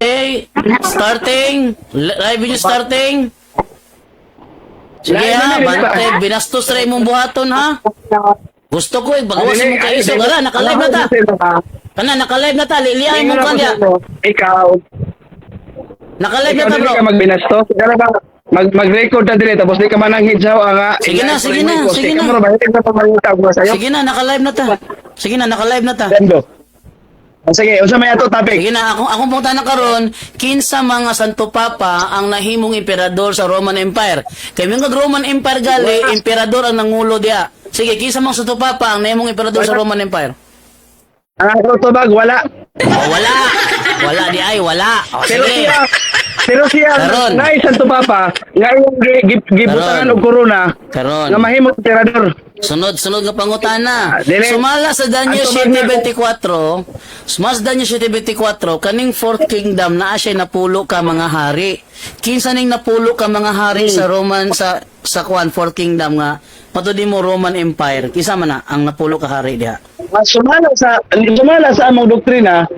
Okay, starting. Live video starting. Sige ha, bante, binastos rin mong buhaton ha. Gusto ko bagusin mo kayo. So, gala, naka-live na ta. Kana, naka-live na ta. Liliyahin mo kanya. Ikaw. Naka-live na ta, bro. Ikaw ka magbinastos. Kaya ba, mag-record na din tapos di ka man ang hidsaw nga. Sige na, sige na, sige na. Sige na, naka-live na ta. Sige na, naka-live na ta. Sige, unsa may ato topic? Sige na, akong punta na karon, kinsa mga Santo Papa ang nahimong emperador sa Roman Empire. Kay mga Roman Empire gali, emperador ang nangulo diha. Sige, kinsa mga Santo Papa ang nahimong emperador sa Roman Empire? Ang tubag wala. Oh, wala. Wala di ay, wala. Oh, sige. Pero siya, Karon. nga Santo Papa, nga yung gibutangan Karon. og corona, Karon. nga mahimong emperador. Sunod nga pangutana. Dili. Sumala sa Daniel Ang tubag 7:24, sumas Daniel 7:24, kaning fourth kingdom naa siya napulo ka mga hari. Kinsa ning napulo ka mga hari sa Roman sa fourth kingdom nga matudi mo Roman Empire. Kinsa man na ang napulo ka hari diha? Sumala sa among doktrina,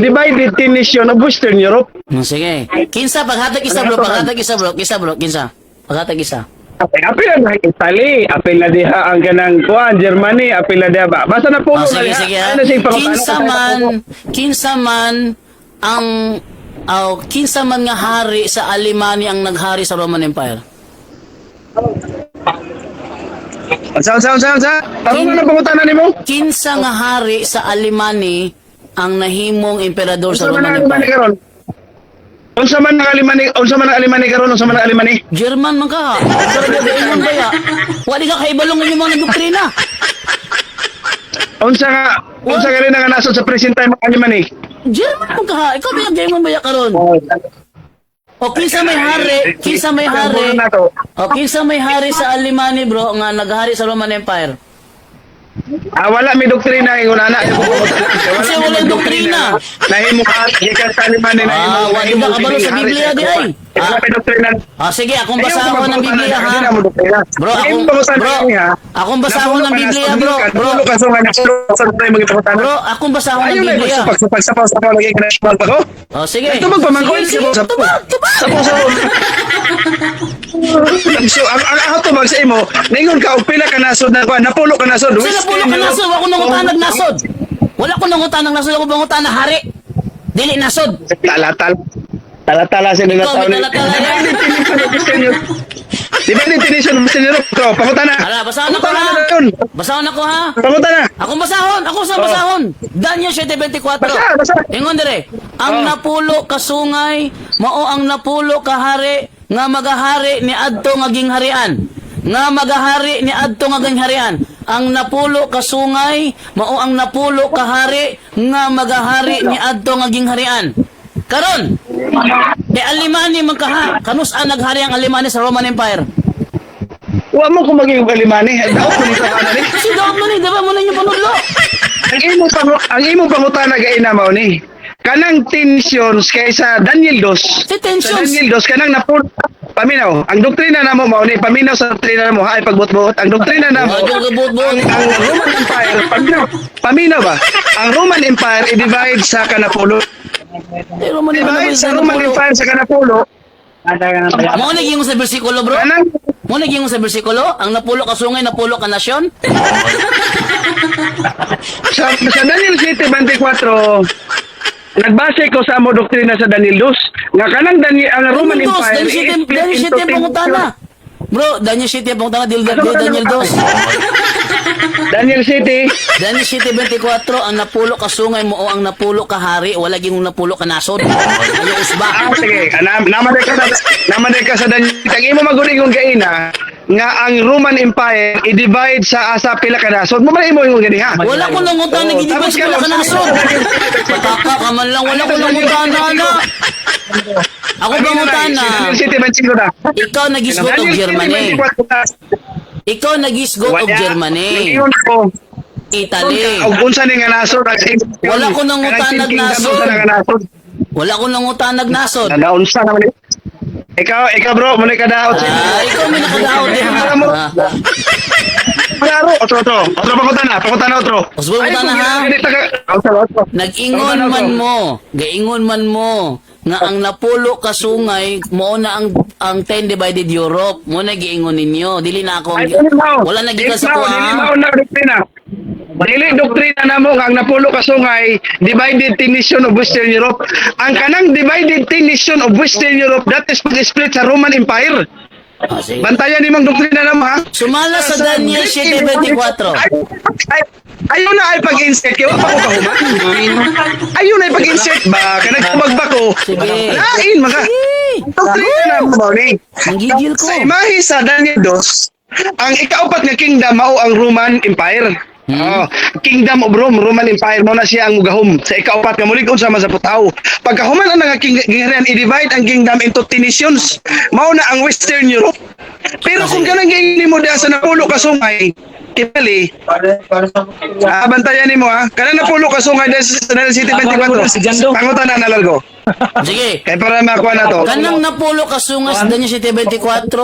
divided nation of Western Europe. Sige. Kinsa paghatag isa bro, kinsa? Paghatag isa. Apil na Italy, apil na diha ang kanang kuan, Germany, apil na diha ba. Basta na pulo Sige, sige ha. Kinsa man nga hari sa Alemania ang naghari sa Roman Empire? Sa. Tarong na pangutanan nimo? Kinsa nga hari sa Alemania ang nahimong emperador sa Roman Empire? Unsa man ang Alemania karon, unsa man ang Alemania? German man ka. Pero gayon ba ya? Wali ka kaibalong ng mga doktrina. Unsa rin nga nasod sa present time ang Alemania? German man ka. Ikaw ba gayon ba ya karon? O kinsa may hari sa Alemania bro nga naghari sa Roman Empire? Wala may doktrina ingon ana. Kasi wala doktrina. Nahimo ka gikan sa Alemania nahimo. Wala ka kabalo sa Biblia di ay. Wala may doktrina. Sige, akong basahon ng Biblia ha. Bro, akong basahon ng Biblia bro. Bro, akong basahon ng Biblia. Sapaw lagi ka na ko. Sige. Ito magpamangkon Sige, tubag. So, ang ato mag sa imo, ningon ka og pila ka nasod na kuan, napulo ka nasod. Sila pulo ka nasod, ako nangutanag nasod. Wala ko nangutanag nasod, ako bangutan na hari. Dili nasod. Tala sila na Ikaw, may tala-tala yan. Di ba din tinisyon mo siniro? Ito, pangutan na. Hala, basahon ako ha. Basahon ako ha. Pangutan na. Akong basahon, ako sa basahon. Daniel 7:24. Basa. Ingon dire, ang napulo ka sungay, mao ang napulo ka hari nga magahari ni adto nga gingharian. Nga magahari ni adto nga gingharian. Ang napulo ka sungay, mao ang napulo ka hari nga magahari ni adto nga gingharian. Karon, Alemania man kaha, kanus-an naghari ang Alemania sa Roman Empire. Wa mo ko maging Alemani. Daot mo nito ana ni. Kasi daw mo ni, di ba mo na yung panudlo? Ang imong pangutana gaina mao ni. Kanang tensions kaysa Daniel 2. Si tensions. Sa Daniel 2 kanang napul paminaw. Ang doktrina namo mao ni paminaw sa doktrina namo ay pagbutbuot. Ang doktrina namo ang Roman Empire paminaw ba? Ang Roman Empire i-divide sa kanapulo. Divide sa Roman Empire sa kanapulo. Mo naging sa bersikulo bro? Mo naging sa bersikulo? Ang napulo ka sungay, napulo ka nasyon? Sa Daniel 7:24 nagbase ko sa amo doktrina sa Daniel 2 nga kanang ang Roman Empire Daniel 7 pangutana. Bro, Daniel 7 pangutana Daniel 2. Daniel City. Daniel 7:24 ang napulo ka sungay mo o ang napulo ka hari, wala gyud napulo ka nasod. Ayo usba. Sige, naman ka sa Daniel. Tag imo maguning kung gaina nga ang Roman Empire i-divide sa pila ka nasod. Mo man imo yung gani ha. Wala ko nang utang na gidibay sa pila ka nasod. Pataka ka man lang, wala ko nang utang na. Ako bang utana? Daniel City bansingo na. Ikaw nagisgot og Germany. Ikaw nagisgot og Germany. Italy. Og unsa ni nga nasod? Wala ko nang utanag nasod. Wala ko nang utanag nasod. Nadaunsa naman. Ikaw bro, muna ka daot. Ikaw may nakadaot din. Klaro, otro. Otro pakutan na otro. Usbo mo na ha. Nag-ingon man mo, gaingon man mo nga ang napulo ka sungay mo na ang 10 divided Europe mo na giingon ninyo dili na ako wala na gikan sa Dili kuha. mao na doktrina. Dili doktrina namo nga ang napulo ka sungay divided 10 nation of Western Europe. Ang kanang divided 10 nation of Western Europe that is pag-split sa Roman Empire. Ah, sige. Bantayan nimong doktrina namo ha. Sumala sa Daniel 7:24. Ayaw na ay pag-insert kaya pa ko kahuman. Ayaw na ay pag-insert ba kanang tumagba ko. Sige. Lain maka. Doktrina na mo ni. Nanggigil ko. Sa imahe sa Daniel 2, ang ikaapat nga kingdom mao ang Roman Empire. Oh, Kingdom of Rome, Roman Empire mo na siya ang mugahom sa ikaapat nga mulig unsa man sa putaw. Pagkahuman ang nga kingharian i-divide ang kingdom into 10 nations. Mao na ang Western Europe. Pero kung kanang giingni mo diha sa napulo ka sungay, kibali. Bantayan nimo ha. Kanang napulo ka sungay diha sa Daniel City 24. Pangutan na nalargo. Sige. Kay para makuha na to. Kanang napulo ka sungas Daniel 7:24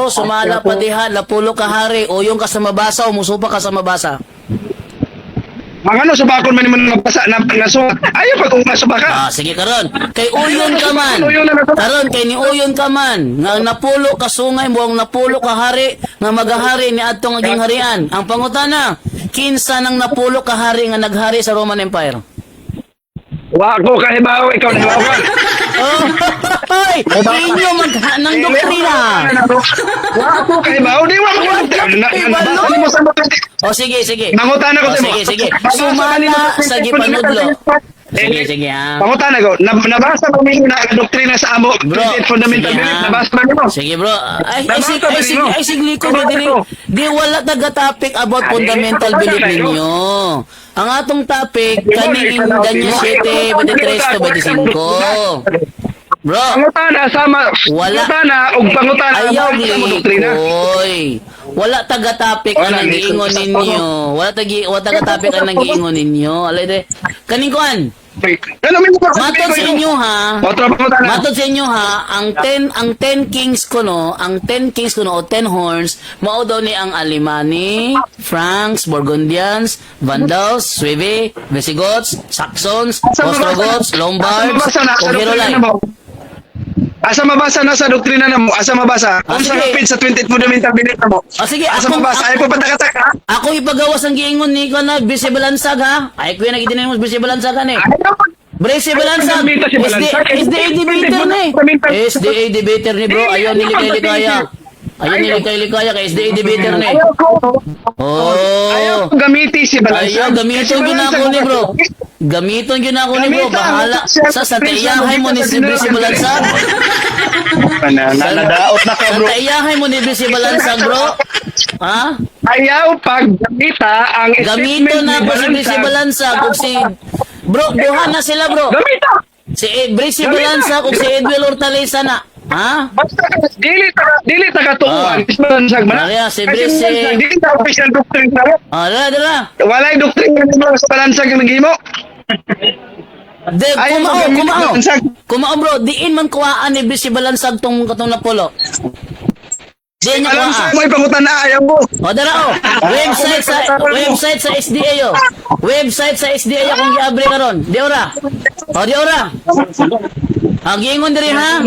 sumala pa diha napulo ka hari o yung ka sa mabasa o musupa ka sa mabasa. Mga ano, subakon man naman nabasa na nasukat. Ayaw pag kung masubaka. Ah, sige karon. Kay uyon ka man. Karon kay ni uyon ka man nga ang napulo ka sungay mo ang napulo ka hari nga magahari ni adto nga gingharian. Ang pangutana, kinsa nang napulo ka hari nga naghari sa Roman Empire? Wa ko kahibaw, ikaw nahibaw ka. Oh, hoy, inyo maghanang doktrina. Wa ko kahibaw, di wa ko. Nabasa mo sa mga. O sige, sige. Mangutan ako O sa sige, sige. Sumala sa gipanudlo. Sige, sige ha. Pangutan ako. Nabasa mo minyo na doktrina sa amo. Bro, Fundamental sige, belief. ha? Nabasa mo mo. Sige bro. Nabasa ba ninyo? Ay sigli ko di wala taga-topic about fundamental belief ninyo. Ang atong topic kaning Daniel 7:23 to 25. Bro, Pangutana sama. Wala. Pangutana og pangutana ayaw sa mo doktrina. likoy. Wala taga-topic ang Wala, nagiingon dito. ninyo. Wala taga-topic ang nagiingon ninyo. Alay de. Kaning kuan. Ano min mo? Matod sa inyo ha. Otro pangutana. Matod sa inyo ha, ang 10 kings ko no, ang 10 kings ko no, o 10 horns, mao daw ni ang Alemanni, Franks, Burgundians, Vandals, Suevi, Visigoths, Saxons, Ostrogoths, Lombards, o Herolai. Asa mabasa na sa doktrina na mo? Asa mabasa? Kung sa sige. kapit sa 20th fundamental belief na mo? Sige, Asa ako- mabasa? Ay po patakataka. Ako ipagawas ang giingon ni ko na Bisi Balansag ha. Ay ko yung nagitinan mo Bisi Balansag ni. Bisi Balansag. SDA debater ni. SDA debater ni bro. Ayaw nilikay-likaya. Ayaw nilikay-likaya kay SDA debater ni. Ayaw Oh. gamiti si Balansag. Ayaw, gamiton yun ako ni bro. Gamiton yun ako ni bro. Bahala. Sa taiyahay mo ni Bisi Balansag. Nadaot na ka Sa bro. taiyahay mo ni Bisi Balansag bro. Ha? Ayaw pag gamita ang Gamito na po si Brisi Balansag ug si Bro, duha na sila bro. Gamita! Si Brisi Balansag ug si Edwin Hortaleza na. Ha? Basta dili taga tuuan. Ah. Is Balansag man. Ariya, si Kasi Brisi. Balansag, dili ta official doctrine na mo. Dala. Walay doktrina mo sa Balansag ang naghimo. De, Ayaw kumao, mo gamit kumao. Balansag. Kumao bro, diin man kuhaan ni Brisi Balansag tong katong napulo. Diin niya Balansag kuhaan. mo ipangutan na ayaw mo. O dara o. Website sa SDA yo. Website sa SDA akong giabri karon. Di ora. O di ora. Ang giingon diri ha.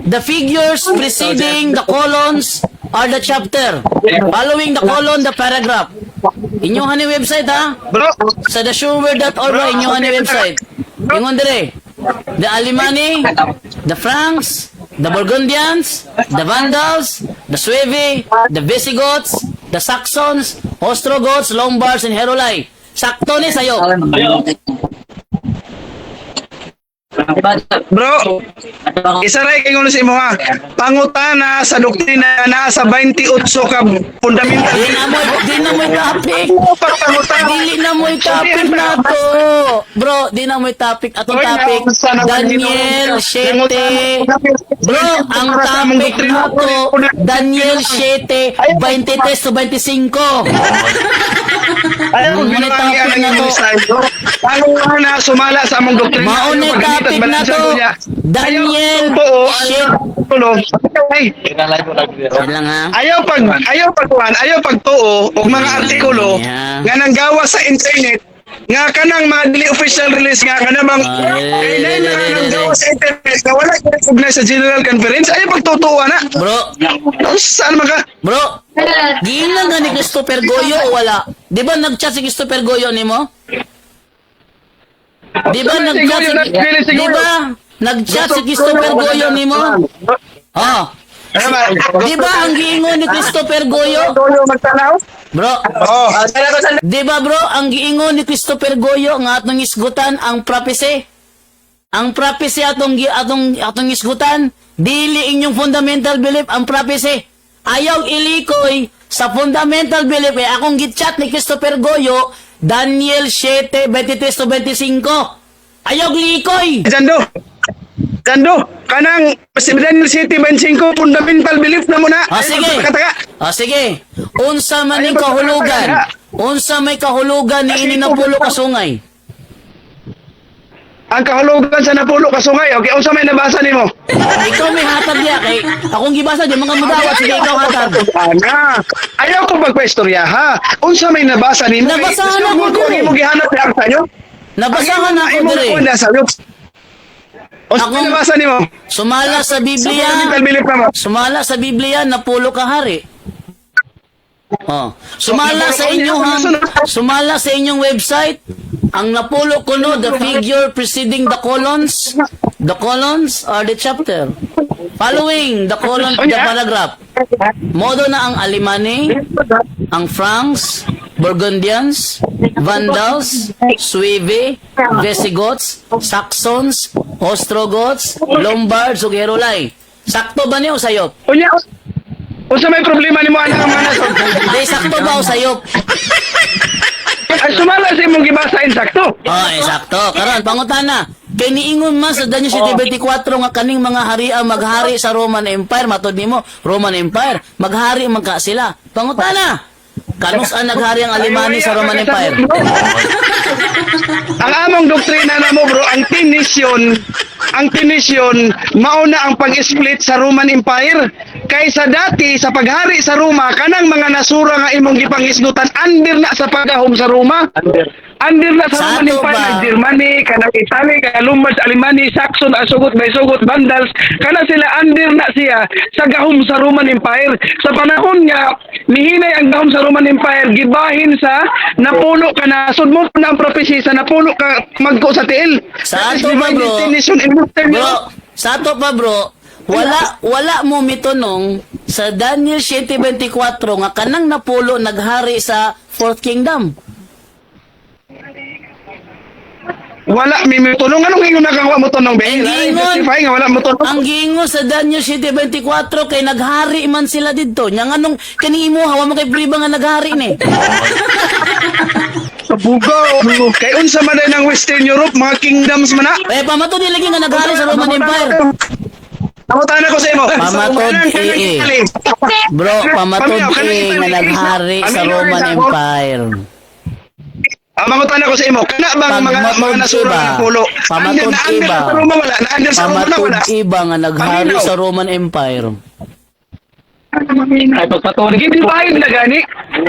The figures preceding the columns are the chapter. Following the column, the paragraph. Inyong ni website ha. Bro, Sa thesureword.org inyong ni website. Ingon diri. The Alemanni, the Franks, the Burgundians, the Vandals, the Suevi, the Visigoths, the Saxons, Ostrogoths, Lombards, and Herolai. Sakto ni sayo. bro, isa rin kayo sa imo ha. Pangutana sa doktrina na sa 28 ka fundamental. Di na mo'y topic. Pangutana. Dili na mo'y topic na to. Bro, di na mo'y topic. Atong topic, Daniel 7. Bro, ang topic na to, Daniel 7, 23 to 25. Ayaw ko Maunay ginawa topic na to. Pangutana sumala sa among doktrina. Maunay topic na to. Daniel 7. Ay, Yan lang ha. ayaw pagtuo og mga artikulo Yeah. nga nanggawa sa internet nga kanang mga dili official release nga kanang mga sa internet na wala recognize sa General Conference ay pagtutuwa na. Bro, Saan maka? bro, giilang nga ni Christopher Goyo o wala? Di ba nag-chat si Christopher Goyo ni mo? Di ba nag-chat si... Di ba nag-chat si Christopher Goyo ni mo? Oh. Di ba ang giingon ni Christopher Goyo? Bro, di ba bro, ang giingon ni Christopher Goyo nga atong isgutan ang prophecy? Ang prophecy atong isgutan, dili inyong fundamental belief ang prophecy. Ayaw ilikoy sa fundamental belief eh akong gitchat ni Christopher Goyo, Daniel 7:23-25. Ayaw likoy. Jando, kanang Daniel City 25 fundamental belief na muna. Sige. Sige. Unsa man ning kahulugan? Unsa may kahulugan ni ini napulo ka sungay? Ang kahulugan sa napulo ka sungay. Okay, unsa may nabasa nimo? Ikaw may hatag niya kay akong gibasa di mga mudawat sige ikaw hatag. Ana, ayaw ko magpaistorya ha. Unsa may nabasa nimo? Nabasahan ako dire. Imo gihanap ang sanyo? Nabasahan ako dire. Unsa may nabasa nimo? Sumala sa Biblia. Fundamental belief na mo. Sumala sa Biblia napulo ka hari. Oh, sumala sa inyong website ang napulo kuno the figure preceding the colons or the chapter following the colon the paragraph. Modo na ang Alemani, ang Franks, Burgundians, Vandals, Suevi, Visigoths, Saxons, Ostrogoths, Lombards ug Herulay. Sakto ba niyo sayop? Unsa may problema nimo ana nga nasod? Di sakto ba o sayop? Ay sumala sa imong gibasa insakto. Sakto. Karon pangutana. Kay niingon man sa Daniel 7:24 nga kaning mga harian maghari sa Roman Empire, matod nimo, Roman Empire, maghari man ka sila. Pangutana. Kanus ang naghari ang Alemani sa Roman Empire? Ang among doktrina na mo bro, ang tinisyon, mauna ang pag-split sa Roman Empire. Kaysa dati sa paghari sa Roma, kanang mga nasura nga imong gipangisgutan, under na sa paghahom sa Roma. Under na sa Roman Empire, ng Germany, kanang Italy, Lombards, Alemani, Saxon, Asugot, Baysugot, Vandals, kana sila under na siya sa gahom sa Roman Empire. Sa panahon nga, mihinay ang gahom sa Roman Empire, gibahin sa napulo ka na, sudmo na ang prophecy sa napulo ka magko sa tiil. Sa ato ba bro? Sa ato pa bro, wala mo mitunong sa Daniel 7:24 nga kanang napulo naghari sa Fourth Kingdom. Wala mi tulong anong ingon nagawa mo tunong be? Nga wala mo tunong. Ang gingo sa Daniel 7:24 kay naghari man sila didto. Nya nganong kani imo hawa mo kay priba nga naghari ni. Sa bugaw. Kay unsa man ng Western Europe mga kingdoms man na. Pamatud lagi nga naghari sa Roman Empire. Pamutan ko sa imo. Pamatod Bro, pamatod nga naghari sa Roman Empire. Mangutan ako sa imo. Kana bang mga nasura ng pulo? Pamatod iba. Pamatod iba nga naghari sa Roman Empire. Ay pagpatuloy gid bahin na gani.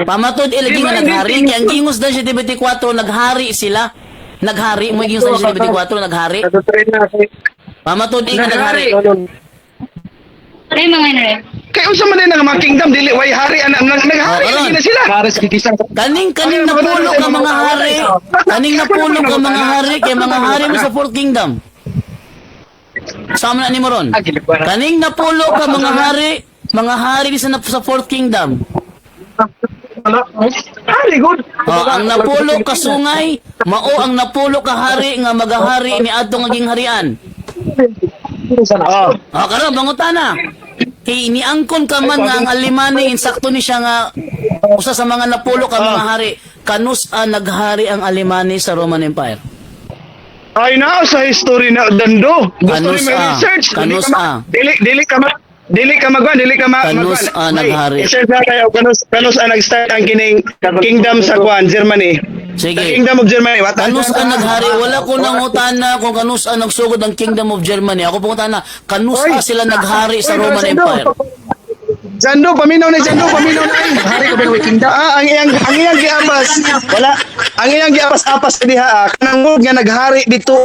Pamatod ilagi nga naghari kay ang gingos dan 7:24 naghari sila. Naghari mo gingos dan 7:24 naghari. Pamatod nga naghari. Ay mga inre. Kay unsa man nga mga kingdom dili way hari naghari na sila. Kaning napulo ka mga hari. Kaning napulo ka mga hari kay mga hari mo sa Fourth Kingdom. Sama na ni mo ron. Kaning napulo ka mga hari sa Fourth Kingdom. Good. Ang napulo ka sungay, mao ang napulo ka hari nga magahari ni adto nga gingharian. Karon bangutana. Kay iniangkon ka man nga ang Alemani insakto ni siya nga usa sa mga napulo ka mga hari. Kanus naghari ang Alemani sa Roman Empire. Ay na sa history na dando. Kanus research. Dili ka Kanus naghari. Kanus nag-start ang kining kingdom sa Germany. Sige. The Kingdom of Germany. Kanus naghari. Wala ko nangutana kung kanus nagsugod ang Kingdom of Germany. Ako pangutana, kanus sila naghari sa Roman Empire. Jando, paminaw na. Hari ko ang iyang giapas. Wala. Ang iyang giapas-apas diha kanang ngod nga naghari dito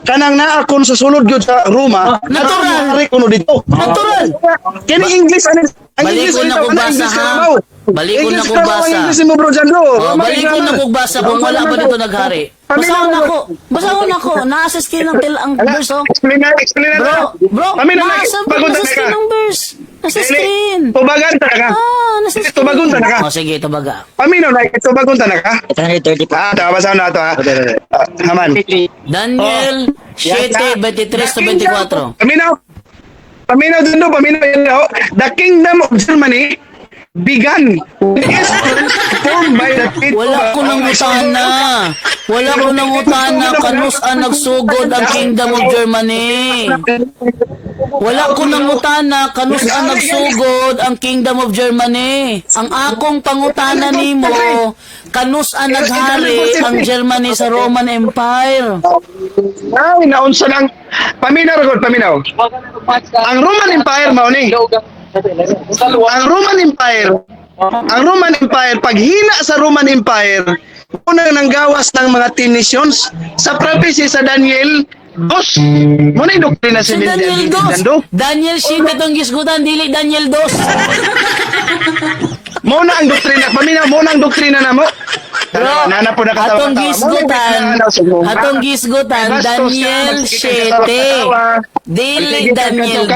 kanang naa kon sa sulod gyud sa Roma. Natural. Hari kuno dito. Natural. Kini English ano? Ang Balik ko English na ano, kung basa, English ha? ka raw. Balik ko na English kung ka raw, basa. English mo bro dyan, bro. Oh, balik ko na kung basa kung wala ba dito naghari. Basahon ako. Basahon ako. Nasa screen ng ang verse, oh. Explain na. Bro, nasa screen ng verse. Nasa screen. Tubagan ta ka. Nasa screen. Tubagon ta na ka. Oh, sige, tubaga. Paminaw na, tubagon ta na ka. Ito na yung 30 pa. Basahan na ito ha. Haman. Daniel 7, 23 to 24. Paminaw dun do, paminaw yun daw. The kingdom of Germany began. Is formed by the people. Wala ko nang utana. Wala ko nang utana. Kanus ang nagsugod ang Kingdom of Germany. Wala ko nang utana. Kanus ang nagsugod ang Kingdom of Germany. Ang akong pangutana nimo, kanus ang naghari ang Germany sa Roman Empire. Ay, naunsa lang. Paminaw. Ang Roman Empire mao ni. Ang Roman Empire, paghina sa Roman Empire, unang nanggawas ng mga 10 nations sa prophecy sa Daniel 2. Muna yung doktrina Si sa Daniel 2. Daniel 7 itong gisgutan, dili Daniel 2. Muna ang doktrina, paminaw, muna ang doktrina na mo. Bro, Nana po nakatawa. atong gisgutan, Daniel 7. Dili Daniel 2.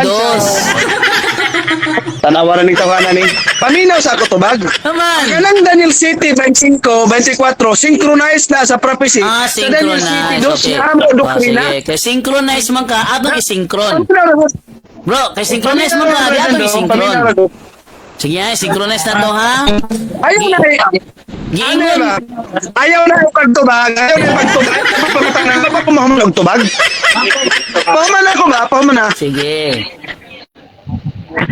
Tanawa na ng tawanan ni. Paminaw sa ako tubag. Naman. Kanang Daniel City 25, 24, synchronized na sa prophecy. Sa Daniel City Synchronize. 2 Okay. na mo doktrina. Sige, kay synchronize man ka, atong i-synchron. Bro, kay synchronize man ka, di atong i-synchron. Sige, synchronize na to, ha? Ayaw na Giingon. Ayaw na yung pagtubag. Pagpapatang ba pa pumahamon ang tubag? Pahuman ako ba? Pahuman na. Sige.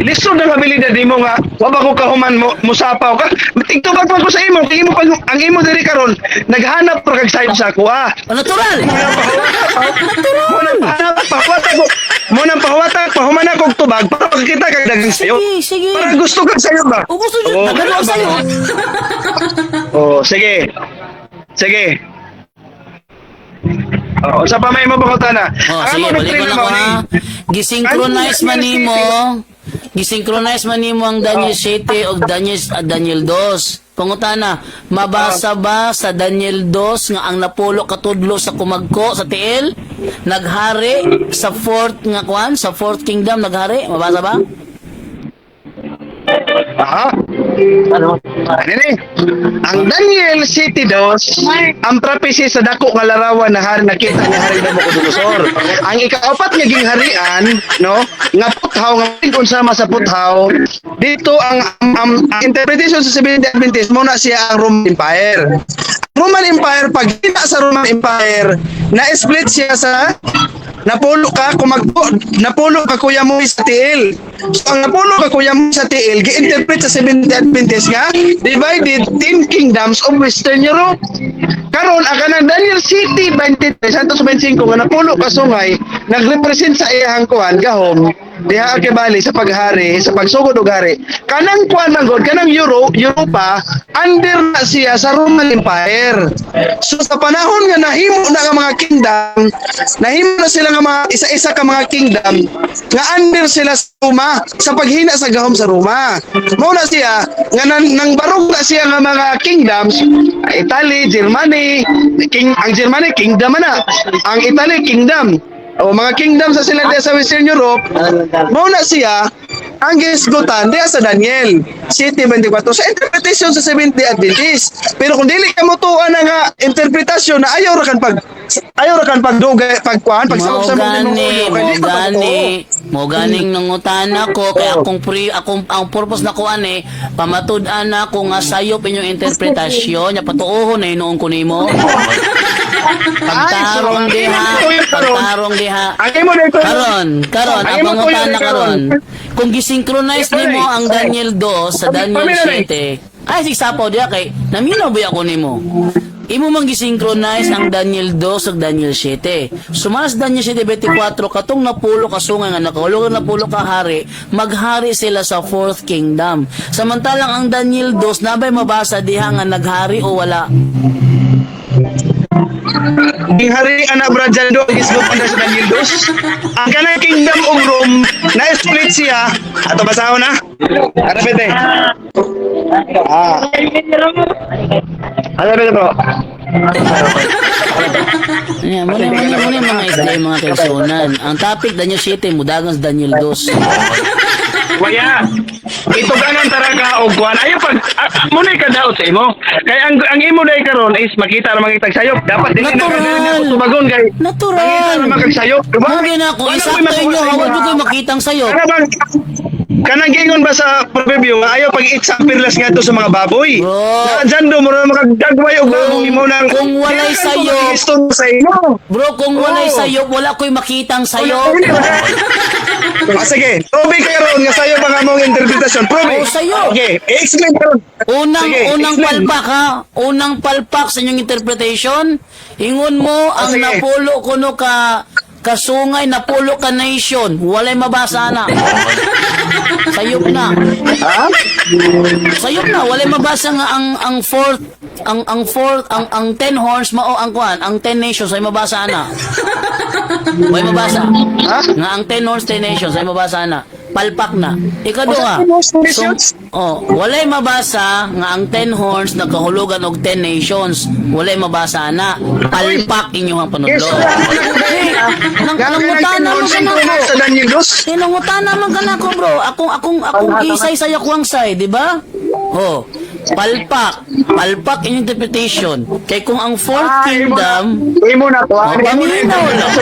Lisod ang habilidad mo nga. Waba ko kahuman mo musapaw ka. Tigtubag pa ko sa imo. Kay imo pag ang imo diri karon naghanap pa kag sayo sa ako Natural. Muna pahuwata pahuman ako og tubag para makita kag dagang sayo. Sige. Para gusto kag sayo ba? O gusto nyo, nagano sa'yo. Sige. Sa pa may mabukutan na. Sige, balik ko na ko, ha? Gisynchronize man nimo ang Daniel 7 o Daniel 2. Pangutana, mabasa ba sa Daniel 2 nga ang napulo katudlo sa kumagko sa tiil naghari sa fourth kingdom naghari? Mabasa ba? Ano ni? Ang Daniel City 2, ang prophecy sa dako nga larawan na hari nakita ni Hari Nabucodonosor. Ang ikaapat nga gingharian, no, nga puthaw nga unsama sa puthaw, dito ang interpretation sa Seventh-day Adventist mo na siya ang Roman Empire. Roman Empire, pag hina sa Roman Empire, na-split siya sa napulo ka kuya mo sa tiil. So, ang napulo ka kuya mo sa tiil, gi-interpret sa Seventh-day Adventist nga, divided 10 kingdoms of Western Europe. Karon ang kanang Daniel City 23, Santos 25, nga napulo ka sungay, nagrepresent sa iyang kuan gahom, diha kay bali sa paghari, sa pagsugod og hari. Kanang kuan man god, kanang Europa, under na siya sa Roman Empire. So sa panahon nga nahimo na nga mga kingdom, nahimo na sila nga mga isa-isa ka mga kingdom, nga under sila sa Roma, sa paghina sa gahom sa Roma. Mao na siya nga nang barog na siya nga mga kingdoms, Italy, Germany, ang Germany kingdom na, ang Italy kingdom. O mga kingdom sa sila sa Western Europe, mao na siya ang gisgutan diya sa Daniel 7:24 sa interpretation sa Seventh-day Adventist. Pero kung dili ka mo tuan nga interpretasyon na ayaw ra kan pagdugay pagkuan pagsausab mo ganing nangutana ko kay akong ang purpose na ko ani pamatud-an ako nga sayop inyong interpretasyon nya patuohon na hinuon ko nimo. Pagtarong diha. Karon ang pangutana karon. Kung gisynchronize nimo ang Daniel 2 sa Daniel 7, ay sigsapaw diha kay naminaw ba ako nimo. imo man gisynchronize ang Daniel 2 ug Daniel 7. Sumas Daniel 7:24 katong napulo ka sungay nga nakahulog napulo ka hari, maghari sila sa fourth kingdom. Samantalang ang Daniel 2 nabay mabasa diha nga naghari o wala. King hari anak Brajan do gisgot anda sa Daniel 2. Ang kanang kingdom og Rome na split siya ato basahon na. Ano pete? Ano pete bro? Yeah, muna mga isday mga kaigsunan. Ang topic Daniel 7 mudagan sa Daniel 2. Waya. Ito ganan taraga og kuan. Ayo pag muna ka daot sa imo. Kay ang imo dai karon is makita ra makita sayop. Dapat dili na Natural. tubagon kay. Natural. Makita ra makagsayop, diba? Muna na kung isakto inyo hawag ko kayo makitang sayo. Ano bang kanang gingon ba sa proverbio nga ayaw pag itsampirlas nga to sa mga baboy. Bro. Na dyan do mo makagdagway og baboy mo nang Kung walay sayop. Gusto sa imo. Bro, kung walay sayop, wala ko'y makitang sayop. Sige, probe karon nga sayo ba nga mong interpretasyon? Probe. Oh, sayo. Okay, explain karon. Sige, Unang explain. palpak ha. Unang palpak sa inyong interpretation. Ingon mo ang sige. napulo kuno ka kasungay napulo ka nation. Walay mabasa na. Sayop na. Ha? Sayop na, walay mabasa nga ang fourth ang 10 horns mao ang kuan, ang 10 nations ay mabasa na. Walay mabasa. Ha? Nga ang 10 horns 10 nations ay mabasa na. Palpak na. Ikado nga. 10 horns, 10 nations? Walay mabasa nga ang 10 horns nagkahulugan og 10 nations. Walay mabasa na. Palpak inyong panudlo. Nangutan naman ka na ko. Sa Daniel 2. Tinungutan naman ka na ko, bro. Akong isay sa yakwang say, di ba? Oh. Palpak inyong interpretation. Kay kung ang fourth kingdom, Imo na to. oh, paminaw lang.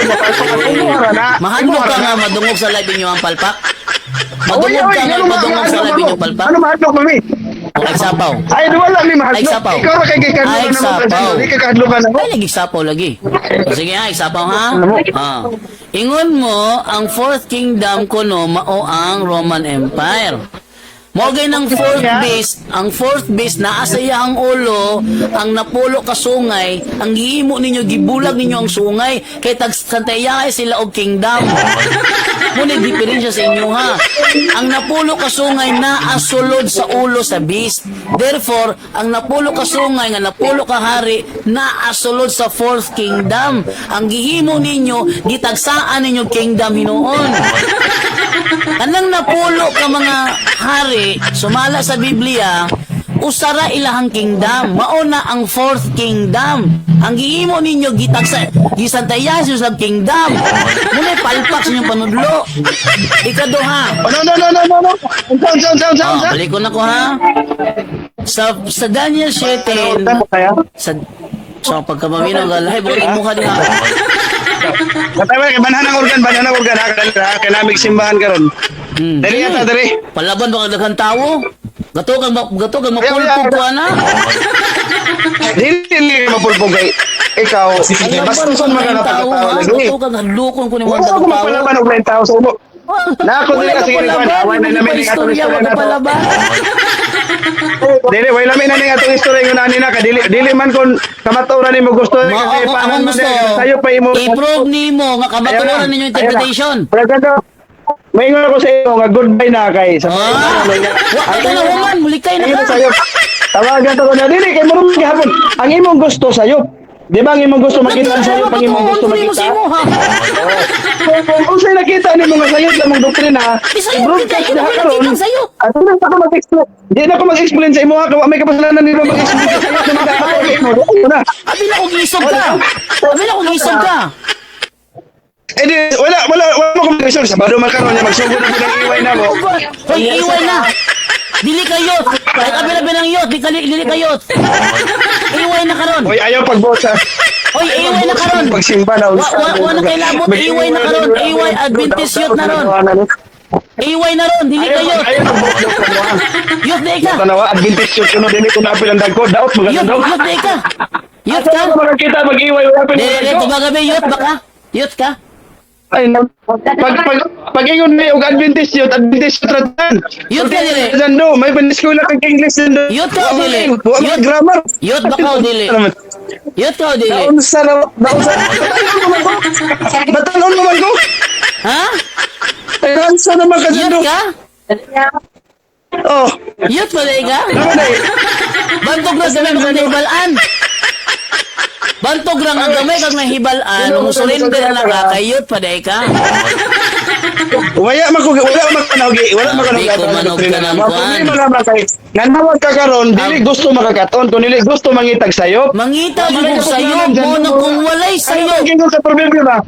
Mahadlok ka nga madungog sa live inyo ang palpak. Madungog ka nga madungog sa live inyo palpak. Ano mahadlok mami? O agsapaw. Ay, wala ni Ay, mahadlok. sapaw. Ikaw ra kay gikadlo Ay, na mo. sapaw. Di ka kahadlokan ako. Ay, lagi sapaw lagi. O, sige ha, igsapaw ha. Ingon mo, ang fourth kingdom kuno mao ang Roman Empire. Mogay ng fourth beast na asaya ang ulo, ang napulo ka sungay, ang gihimo ninyo, gibulag ninyo ang sungay, kay tagsantayay sila og kingdom. Muna diferensya sa inyo ha. Ang napulo ka sungay na asulod sa ulo sa beast. Therefore, ang napulo ka sungay nga napulo ka hari na asulod sa fourth kingdom. Ang gihimo ninyo, gitagsaan ninyo kingdom hinuon. Anang napulo ka mga hari, sumala sa Biblia, usara ilahang kingdom, mauna ang fourth kingdom. Ang gihimo ninyo gisantayan sa kingdom. Muna palpak sa inyong panudlo. Ikado ha. No. Sound. Balik ko na ko ha. Sa Daniel 7, sa pagkamaminaw galay, buhay mo ka din ha. Katawa kay banana organ ha, kay namig simbahan karon. Dali ata dali. Palaban ba kang tao? Gato kang mapulpog ko na. Dili mapulpog kay ikaw. Basta son man na pagkatao lagi. Gato kang hadlukon ko ni mga Wala ko tao. mapalaban og 9,000 sa ulo. Na ako dili kasi ginawa. Away na namin ni atong istorya istorya na to. palaban. Dili, way lamin na ning atong istorya nga nani na ka dili man kon kamaturan nimo gusto kasi Ako gusto, sayo pa imo. i-prove nimo nga kamaturan ninyo interpretation. May ingon ako sa iyo nga goodbye na kay sa Wa ka na human, mulikay na Imo ka. sayo. Tawagan to na dili kay marunong gihapon. Ang imong gusto sayo. Di ba ang imong gusto makita sa iyo, pag imong gusto makita? Kung sa'yo nakita ni mga sayot sa mga doktrina, broadcast na karon. Ano na ako mag-explain? Di na ako mag-explain sa imo ha, kung may kapasalanan nila mag-explain sa sayot na magkakapagay mo. Abi na kong isog ka. Abi na kong isog ka. Eh di, wala mo komunikasyon. Sabado man karon niya magsugod na ng iway na mo. Hoy, iway na. Dili kayot. Kahit abi ng yot, dili kayot. Iway na karon. Hoy, ayaw pagbuot sa... Hoy, iway na karon. Pagsimba na. Wa na kay labot, iway na karon. Iway Adventist youth na ron. Iway na ron, dili kayot. Ayaw pagbuot sa... Youth day ka. Tanawa, Adventist yun, kuno din ko napil ang dagko, daot Youth maganda. day ka. Youth Asa ka. ko makakita mag-iway, wala pa Dili, tumagabi youth baka. Youth ka. Ay, pag ingon ni og Adventist yun ratan. Youth ka dili. Dando, may paniskwela kang English dando. Youth ka dili. Wa Youth. grammar. Youth baka o dili. Yut ka o dili? Naunsa na, batalon naman ko. Ha? Naunsa naman ka dyan, Yut do. ka? Oh, Yut pa dahil ka? naman eh. Bantog na sa mga nahibalaan. Bantog lang ang gamay kag nahibalaan. Nung surrender na ka, kayot pa dahil ka. Wala man ko manogi, wala man ko Di ko manog ka ng kwan. Nanawag ka karon, dili gusto makakaton, kung dili gusto mangitag sayop. Mangita mo sa'yo, mo na kung walay Ano sa'yo. gingon sa proverbio ba?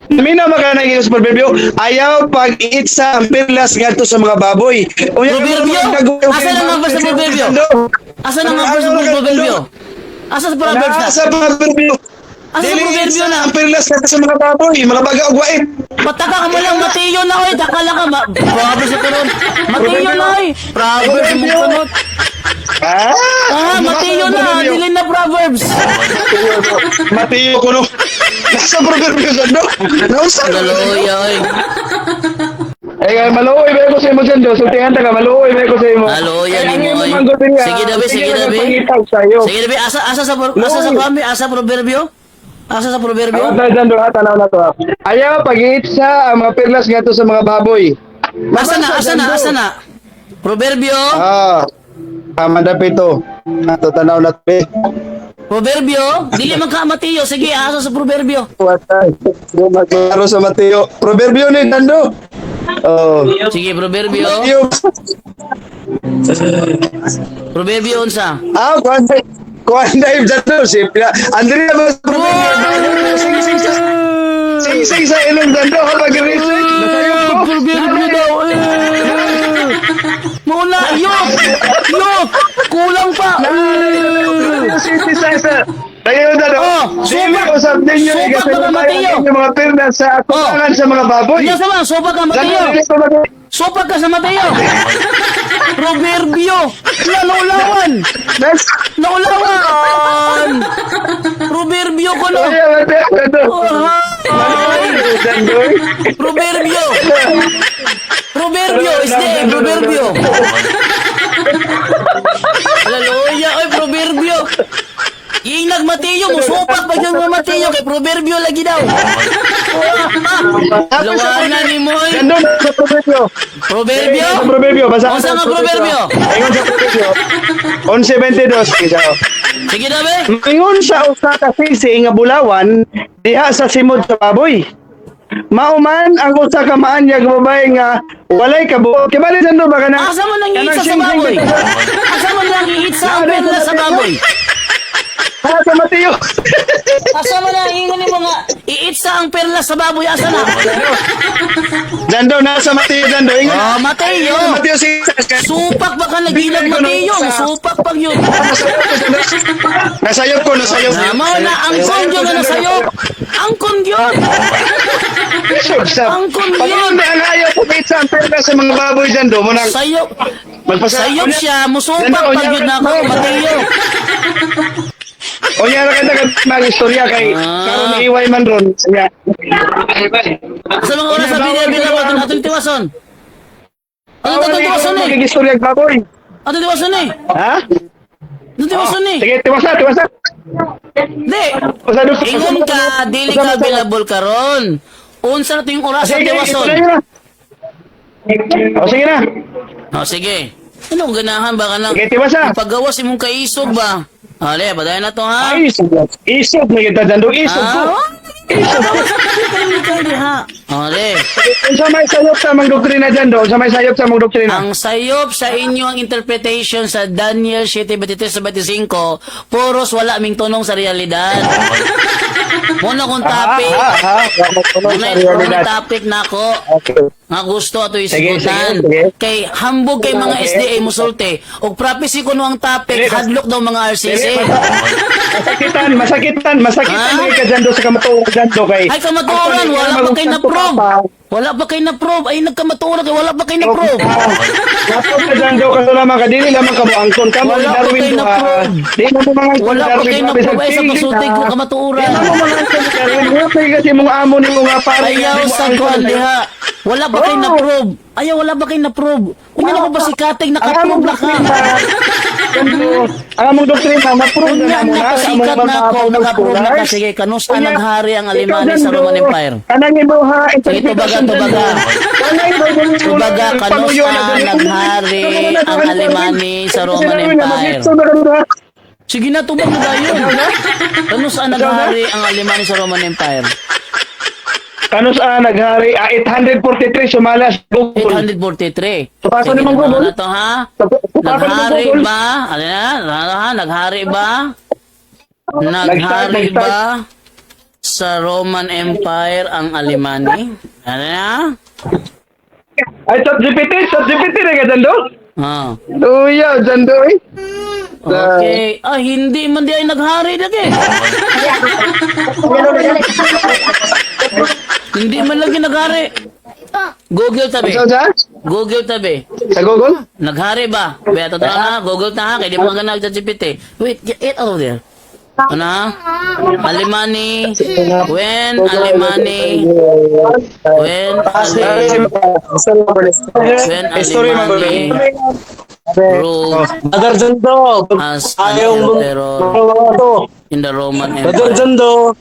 Mina magana gingon sa proverbio, ayaw pag-iitsa ang pirlas ngadto sa mga baboy. Proverbio? Asa na nga ba sa proverbio? Asa na nga ba sa proverbio? Asa sa proverbio na? Sa proverbio. Asa sa Dili proverbio iitsa na? ang pirlas ngadto sa mga baboy, mga baga ug wait. Pataka ka mo lang, Matiyo na oy, takala ka, Proverbs sa turon. Matiyo na oy, Proverbs mo kunot. Matiyo na, dili na Proverbs. Matiyo kuno. Nasa proverbio sa do. Nausa. Galoya oy. Maluoy ba ko sa imo dyan do? Sultihan ta ka, maluoy ba ko sa imo? Galoya ni mo oy. Sige dabi, sige dabi. Sige dabi, asa sa kami, asa proverbio? Asa sa proverbio? Dyan do, tanaw na to. Ayaw pag-iitsa ang mga pirlas ngadto sa mga baboy. Asa na? Proverbio? Madapit to. Ato tanaw na to. Proverbio? Dili man ka Matiyo, sige, asa sa proverbio? Watay. Magklaro sa Mateo. Proverbio ni Dando. Oh. Sige, proverbio. Yung Proverbio unsa? kuan dahil Dando. Andrea ba sa proverbio? Sing sa ilong Dando kapag research. Proverbio daw. Mula, yok! Kulang pa! Tayo na do. Oh, Dili supak. usap ninyo Supak kasi ka ba, Mateo? yung mga pirlas sa kulangan sa mga baboy. Iya sama, sopa ka Mateo! Sopa ka sa Mateo! Proverbio! Naulawan! Naulawan! Proverbio ko no! Proverbio! Proverbio! Proverbio! Hallelujah! Oy, Proverbio! Inag Mateo, musupak pa yung mga Mateo kay Proverbio lagi daw. Lawanan ni Moy. Dando sa proverbio. Proverbio? Sa proverbio, basa. Unsa nga proverbio? Ingon sa proverbio. 11:22 isaw. Sige na be. Ingon sa usa ka sisi nga bulawan diha sa simod sa baboy. Mauman ang usa ka maanyag babae nga walay kabuok. Kibali dando ba kana? Asa mo nang iitsa sa baboy? Asa mo nang iitsa ang perla sa baboy? Sa Mateo. Asa mo nang ingon ni mga iitsa ang perla sa baboy? Asa na? Dando nasa Mateo dando. Ingon. Oh, Mateo. Mateo si Supak ba ka nagilag Mateo? Supak pag yun. Nasayop ko. Nama na ang kondyo na nasayop. Ang kondyo. Ang kondyo. Pag may alayo po pizza ang perla sa mga baboy dando mo nang Sayop. magpasayop Sayop siya. Musupak pag yun na ako, Mateo. O yan ka mag-istorya kay karon iway man ron. Nga. Sa mga oras sa binibila mo, atong tiwason. Atong tiwason eh. Mag-istorya ang baboy. Atong tiwason eh. Ha? Atong tiwason eh. Sige, tiwasa. Hindi. Tiwasa doon. Ingon ka, dili ka available karon. Unsa na ito yung oras sa Sige, tiwason? ituloy mo na. O sige na. O sige. Anong ganahan ba ka nang Sige, tiwasa. paggawas imong kaisog ba? Ale, badayan na to ha. Ay, isog na kita dando. Isog ko. Ale, Kung sa may sayop sa mga doktrina dyan do, sa may sayop sa mga doktrina. ang sayop sa inyo ang interpretation sa Daniel 7:23-25, puros wala ming tunong sa realidad. Muna kong topic. Muna topic na ako. Okay. Nga gusto ato Sige, isigutan. sige. Kay hambog kay mga SDA musulte. Og prophecy ko no ang topic, hadlok daw mga RCC. Masakitan Ha? kay ka dyan do sa kamatuong dyan do kay. Ay kamatuoran, wala pa kay na-prove. Wala pa kay na-prove. Ay nagkamatuoran kay wala pa kay na-prove. Kapag ka dyan do kasi naman ka, dili naman ka mo angkon ka mo Wala pa Darwin kayo do na-prove. Di mo mga angkon Wala pa Darwin, kay sabi na-prove. Ay sa tigil pasutig ko ka. kamatuoran. Di mo mga angkon Darwin, wala pa kasi mong amo ni mga pare. Ayaw Di mo sa angkon. kwan diha. Wala pa kay na-prove. Ayaw wala pa kay na-prove. Kung yan ako ba si Katig, naka-prove na ka. Ang among doktrina ma-prove Unya na mo na nakasikat na ako, nakaprove na ka. Sige, kanusta naghari ang Alemania sa Roman Empire? Kanang imuha Sige, tubaga. Tubaga, kanusta naghari ang Alemania sa Roman Empire? Sige na, tubag na tayo. Kanusta naghari ang Alemania sa Roman Empire? Kano saan naghari 843 sumalas Google. 843. Pasok Sige ni Mang naman Google. na to, ha? Pasok ni Mang Naghari Google. ba? Ano na? Naghari ba? Naghari Nag-start. ba sa Roman Empire ang Alemania? Ano na? Ay ChatGPT na ganun do. Ah. Uya, dyan do eh. Okay. Ah, hindi man di ay naghari lagi. Hindi man lagi naghari. Google tabi. Sa dyan? Google tabi. Sa Google? Naghari ba? Beto na, Google ta ha. Kaya di mo nga nag-GPT. Wait, get it out of there. Ano ha? Alemani. When Alemani. When Alemani. Ruled Brother Jando, as ayaw an mo. emperor in the Roman Brother Empire. Jando,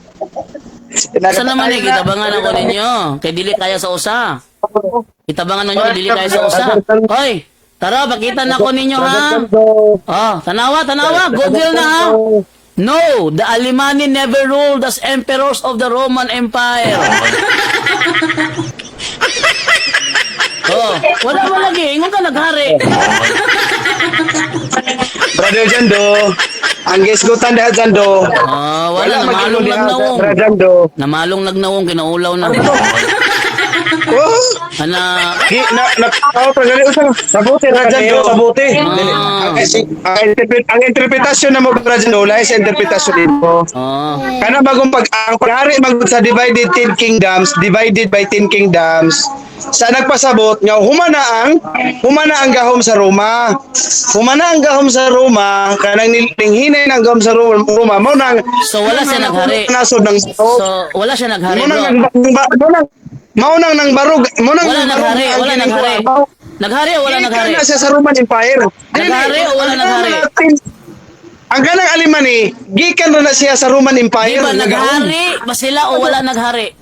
Sa naman eh, kitabangan ako ninyo. Kay dili kaya sa usa. Kitabangan ninyo, kay dili kaya sa usa. Hoy, tara, pakita na ko ninyo ha. Oh, tanawa. Google na ha. No, the Alemani never ruled as emperors of the Roman Empire. Oh, wala mo lagi. Ingon ka naghari. Brother Jando, ang gisgutan dahil Jando. Ah, wala. Namalong nagnawong. Brother Jando. Namalong nagnawong, kinaulaw na. Oh! Ana, Sabuti Brother Jando, sabuti. Ah. Ang interpretasyon na mo Brother Jando, lahi sa interpretasyon dito. oh. Kana bagong ang paghari magud sa divided 10 kingdoms, divided by 10 kingdoms. Sa nagpasabot nga humana ang gahom sa Roma. Humana ang gahom sa Roma kanang nilinghinay ng gahom sa Roma mo nang So, wala siya naghari. nasod ng So, wala siya naghari, mo nang bro. maunang nang barug mo nang Wala naghari, wala naghari. Naghari o wala naghari? na siya sa Roman Empire. Naghari o wala naghari? Ang kanang Alemani, gikan ra na siya sa Roman Empire. Di ba Nagahom. naghari ba sila o wala naghari?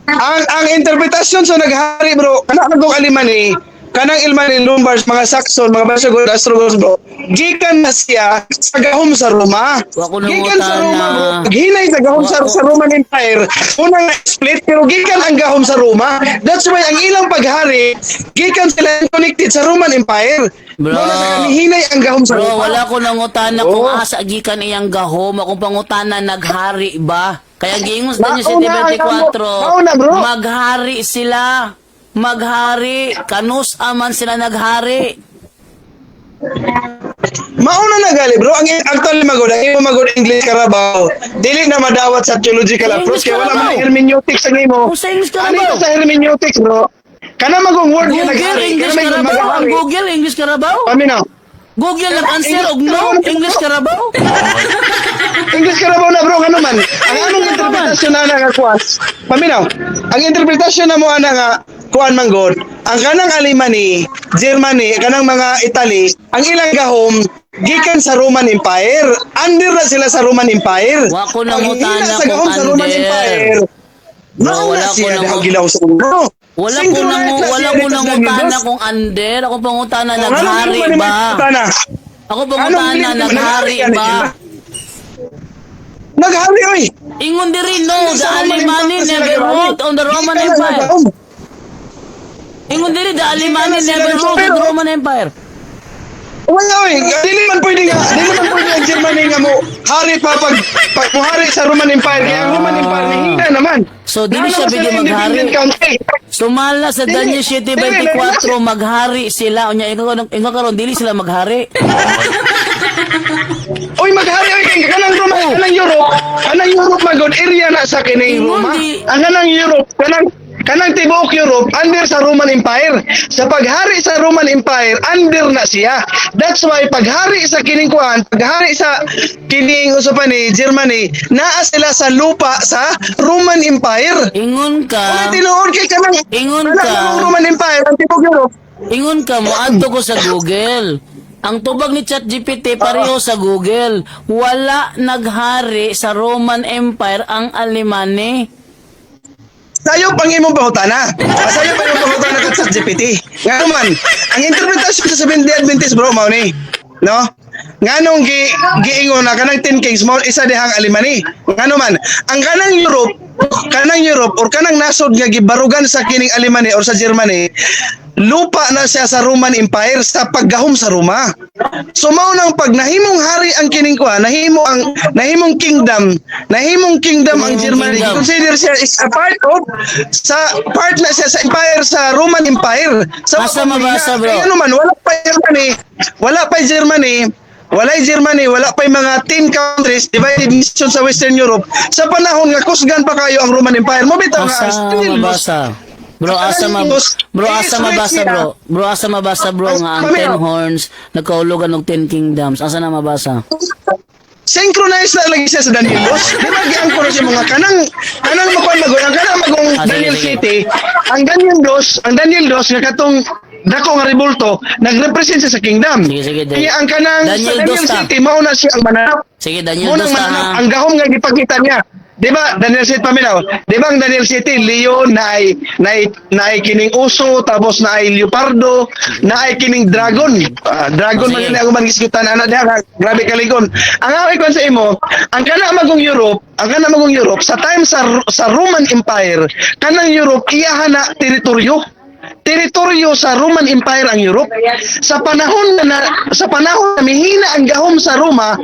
Ang interpretasyon sa naghari bro, kanang Alemani, kanang Ilmani, Lombards, mga Saxon, mga Visigoths, Ostrogoths bro, gikan na siya sa gahom sa Roma. Wa ko Gikan sa nangutan Roma na- bro, hinay sa gahom sa Roman Empire. Unang split pero gikan ang gahom sa Roma. That's why ang ilang paghari, gikan sila connected sa Roman Empire. Bro. Muna sa kanihinay ang gahom sa Bro, Roma. wala ko nangutana kung Oo. asa gikan iyang gahom, akong pangutana naghari ba? Kaya giingos din yung Mauna ang 724. mauna, bro. Maghari sila. Maghari. Kanus aman sila naghari. Mauna na gali bro, ang actually magod, ang imo magod English Carabao. Dili na madawat sa theological approach English kaya wala Carabao. man hermeneutics ang imo. Kung sa English Ano Carabao. sa hermeneutics bro? Kana magong word nga Google naghari, English kana may Carabao. Ang maghari. Google English Carabao. Paminaw. Google nag-answer og no English Carabao. English Carabao na bro, ano man? Ang anong interpretasyon na nga kuan? Paminaw. Ang interpretasyon na mo ana nga kuan manggod, ang kanang Alemani, Germany, kanang mga Italy, ang ilang gahom gikan sa Roman Empire. Under na sila sa Roman Empire. Wa ko Ang nangutana hina sa kung gahom sa Roman under. Empire. Bro, Mauna wala ko siya nang- dahil gilaw sa bro. Wala ko Synchronized nang na wala siya ko dito nang sa utana Unidos. kung under. Ako pangutana Anong naghari naman ba? utana? Ako Anong pangutana naman naghari naghari ba? ka? Naghari oy. Ingon diri no, the Sa Roman Alemani Empire never sila ruled on the Roman gikan na Empire. gahom. Ingon diri the Alemani sila never ruled on the pero- Roman Empire. Wala oy, dili man pwede ang Germany nga mo hari pa pag muhari sa Roman Empire. Kaya ang Roman Empire hina naman. So, dili siya Naano bigyan sila maghari. independent country. Sumala sa Daniel 7:24 maghari sila. Unya ingon karon dili sila maghari. Oy maghari oy kay kanang Roma, kanang Europe magod area na sa kining Ingon Roma. di- Ang kanang Europe, kanang tibuok Europe under sa Roman Empire. Sa paghari sa Roman Empire under na siya. That's why paghari sa kining kuan, paghari sa kining usapan ni Germany, naa sila sa lupa sa Roman Empire. Ingon ka. Tinuod kay kanang Ingon kanang ka. Roman Empire ang tibuok Europe. Ingon ka mo adto ko sa Google. Ang tubag ni ChatGPT pareho sa Google. Wala naghari sa Roman Empire ang Alemany. Sayo pang imong pangutana. Sayo pang imong pangutana kat sa GPT. Nga naman, ang interpretasyon sa Seventh-day Adventist bro mao ni, no? Nganong giingon na kanang 10 kings mo isa dihang Alemany. Ngano man, ang kanang Europe or kanang nasod nga gibarugan sa kining Alemany or sa Germany, lupa na siya sa Roman Empire sa paggahom sa Roma. So mao nang pag nahimong hari ang kining nahimong kingdom ang Germany. Kingdom. Consider siya is a part na siya sa empire sa Roman Empire. Sa Asa mabasa, bro? Ano man wala pa Germany, wala pa yung mga 10 countries, divided nation sa Western Europe. Sa panahon nga kusgan pa kayo ang Roman Empire. Mo bitaw nga Asa mabasa? Bro, asa mabasa, bro? Bro, asa mabasa, bro, nga ang 10 horns nagkaulugan ng 10 kingdoms. Asa na mabasa? Synchronize na lagi siya sa Daniel Dos. Di ba giang ko na siya mga kanang magong Daniel sige. City, ang Daniel Dos nga katong dako nga rebulto, nagrepresent siya sa kingdom. Sige, Kaya ang kanang Daniel sa Daniel Dos ta. City, mauna siya ang mananap. Sige, Daniel Munang Dos mananap, ha. ang gahom nga gipakita niya. Di ba, Daniel City paminaw? Di ba ang Daniel City, leon, na ay kining uso, tapos na ay leopardo, na ay kining dragon. Dragon Sige. man ako man gisgutan, ano diha, grabe kaligon. Ang away ko sa imo, ang kana magong Europe, sa time sa Roman Empire, kanang Europe, iyahana teritoryo sa Roman Empire ang Europe. Sa panahon na mihina ang gahom sa Roma,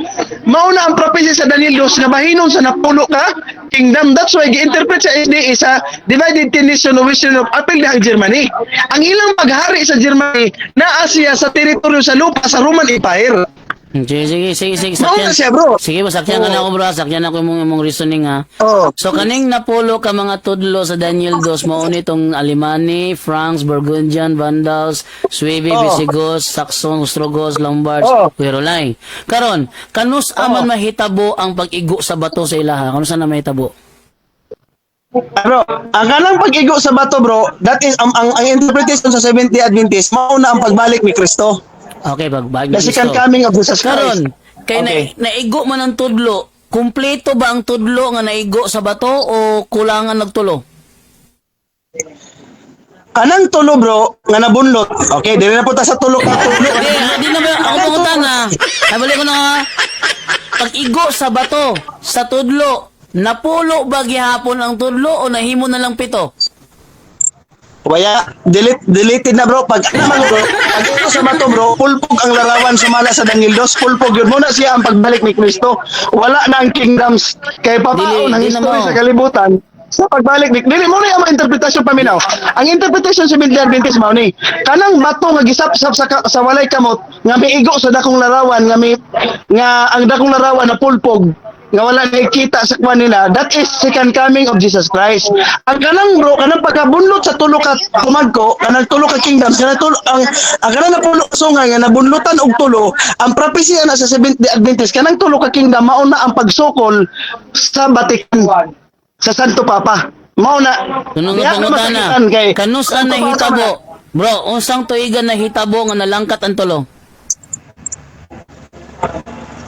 mauna ang prophecy sa Daniel 2 nga bahinon sa napulo ka kingdom. That's why gi-interpret sa SDA sa divided nation of Western Europe apil dihang Germany. Ang ilang paghari sa Germany naa siya sa teritoryo sa lupa sa Roman Empire. Sige, Mauna sakyan. siya, bro. Sige, sakyan ka na ako, bro. Sakyan ako imong reasoning, ha. Oh. So, kaning napulo ka mga tudlo sa Daniel 2, mauni itong Alemany, Franks, Burgundian, Vandals, Suebi, Visigoths, Saxon, Ostrogoths, Lombards, Quirolay. Karon, kanus aman mahitabo ang pag-igo sa bato sa ilaha? Kanus na mahitabo? Bro, ang kanang pag-igo sa bato, bro, that is ang interpretation sa Seventh-day Adventist, mauna ang pagbalik ni Kristo. Okay, pagbalik The second coming of Jesus Christ. Karon, kay Okay. naigo man ang tudlo, kumpleto ba ang tudlo nga naigo sa bato o kulangan nagtulo? Kanang tulo, bro, nga nabunlot. Okay, dili na po ta sa tulo ka tulo. Di na ba ako pangutan na. Nabalik ko na nga. Pag-igo sa bato, sa tudlo, napulo ba gihapon ang tudlo o nahimo na lang pito? Waya, deleted na, bro. Pag ito sa bato, bro, pulpog ang larawan sumala sa Daniel 2. Pulpog yun. Muna siya ang pagbalik ni Kristo. Wala na ang kingdoms kay papao ng Dili na history mo. sa kalibutan. Sa pagbalik ni Dili mo na yung interpretasyon paminaw. Ang interpretasyon sa Seventh-day Adventist mao ni kanang bato nga gisapsap sa walay kamot nga miigo sa dakong larawan nga ang dakong larawan na pulpog nga wala nakikita sa kwan nila, that is second coming of Jesus Christ. Ang kanang, bro, kanang pagkabunlot sa tulo ka kumagko, kanang tulo ka kingdoms, kanang tulo, ang kanang napulo sungay nga nabunlutan og tulo, ang prophecy na sa Seventh-day Adventist, kanang tulo ka kingdom mauna ang pagsukol sa Vatican, sa Santo Papa. Mauna. Kuno Diha nga ka pangutan na. masakitan kay Kanus Santo ang Papa nahitabo. na. Bro, unsang tuigan nahitabo nga nalangkat ang tulo?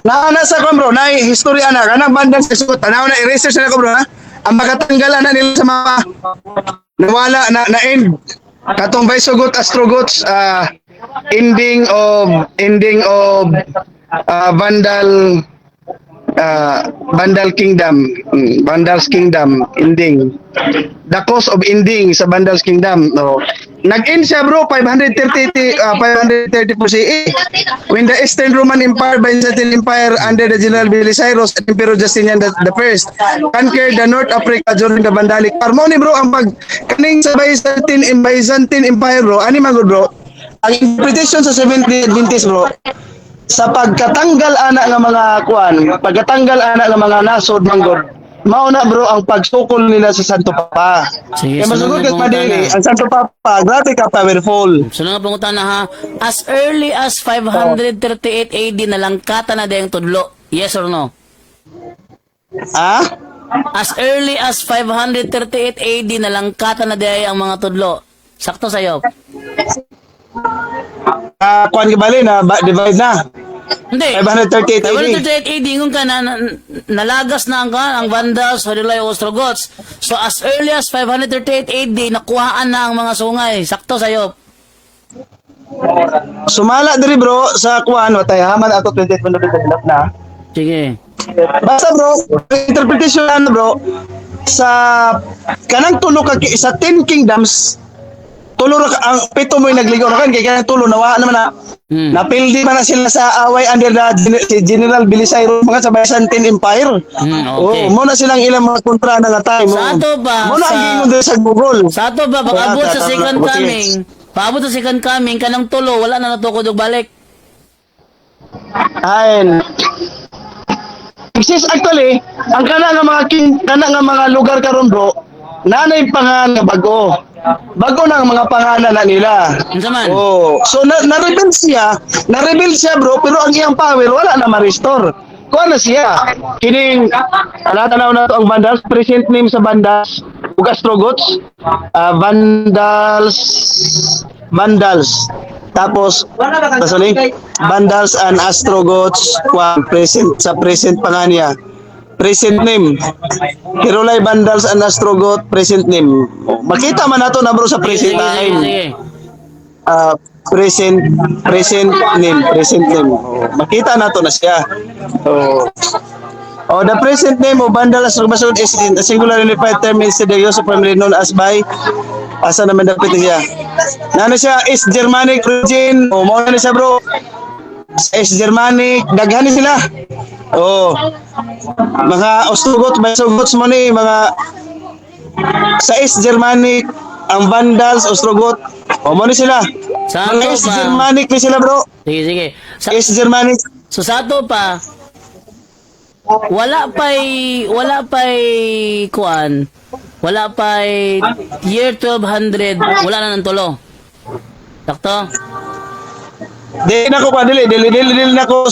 Nasa ko, bro, na history ana kanang bandang sa suot. Tanaw na i-research na ko, bro, ha. Ang makatanggalan na nila sa mga nawala na end katong Visigoth Ostrogoths ending of Vandal Kingdom, Vandal's Kingdom ending. The cause of ending sa Vandal's Kingdom, no. Nag-end siya, bro, 534 CE when the Eastern Roman Empire, Byzantine Empire under the General Belisarius at Emperor Justinian the First conquered the North Africa during the Vandalic War. Mo ni, bro, ang kaning sa Byzantine Empire, bro, ani man, bro, ang interpretation sa Seventh-day Adventist, bro, sa pagkatanggal ana nga mga pagkatanggal ana nga mga nasod manggod, mao na, bro, ang pagsukol nila sa Santo Papa. Sige, Kaya masugod sunod kat na madili, pangutana. ang Santo Papa, grabe ka powerful. So nga pangutan na, ha. As early as 538 AD nalangkatan na dayang tudlo. Yes or no? Ha? As early as 538 AD nalangkatan na dayang ang mga tudlo. Sakto sa'yo. Kuan gibali na divide na. Hindi. 538 AD. 538 AD, ngung ka nalagas na ang Vandals, Horilay, Ostrogoths. So as early as 538 AD, nakuhaan na ang mga sungay. Sakto sa'yo. Sumala diri bro sa kuan watay haman ato 28 man develop na. Sige. Basta bro, interpretation ano bro sa kanang tulo ka sa 10 kingdoms tulo ra ang pito mo'y nagligo ra kan kay kanang tulo nawa naman na napildi man na sila sa away under the General Belisario mga sa Byzantine Empire. Okay. Oh, mo na silang ilang mga kontra na nga time. Sa ato ba, Mo na ang sa- gingon diri sa Google. Sa ato ba, pag-abot sa second Okay. coming, paabot sa second coming, kanang tulo, wala na natukod og balik. Ayan. Exist actually, ang kana nga mga kana nga mga lugar karon bro, nanay pangalan nga bago. Bago na ang mga pangalan na nila. Unsa man? Oh, so na-rebel siya bro, pero ang iyang power wala na ma-restore. Kuha na siya. Kining tanaw na to ang Vandals, present name sa Vandals, ug Ostrogoths, Vandals. Tapos sorry, Vandals and Ostrogoths, present pa nga niya. Present name. Hirulay Vandals and Ostrogoth, present name. Makita man nato na bro sa present Sige, sige, time. sige. Present name. Oh, makita nato na siya. Oh, the present name of Vandals Ostrogoth is in a singular unified term instead of use of primarily known as by asa naman dapat siya. Nano siya is Germanic origin. Oh, mo na siya bro. Is Germanic, daghan ni sila. Oh. Mga Ostrogoths, Ostrogoths mo ni mga sa East Germanic, ang Vandals, Ostrogoth. O mo ni sila. Sa Mga ato East pa. Germanic ni sila bro. Sige, sige. East Germanic. So sa ato pa, wala pa'y kuan, wala pa'y year 1200, wala na ng tulo. Sakto? Dili na ko dili na ko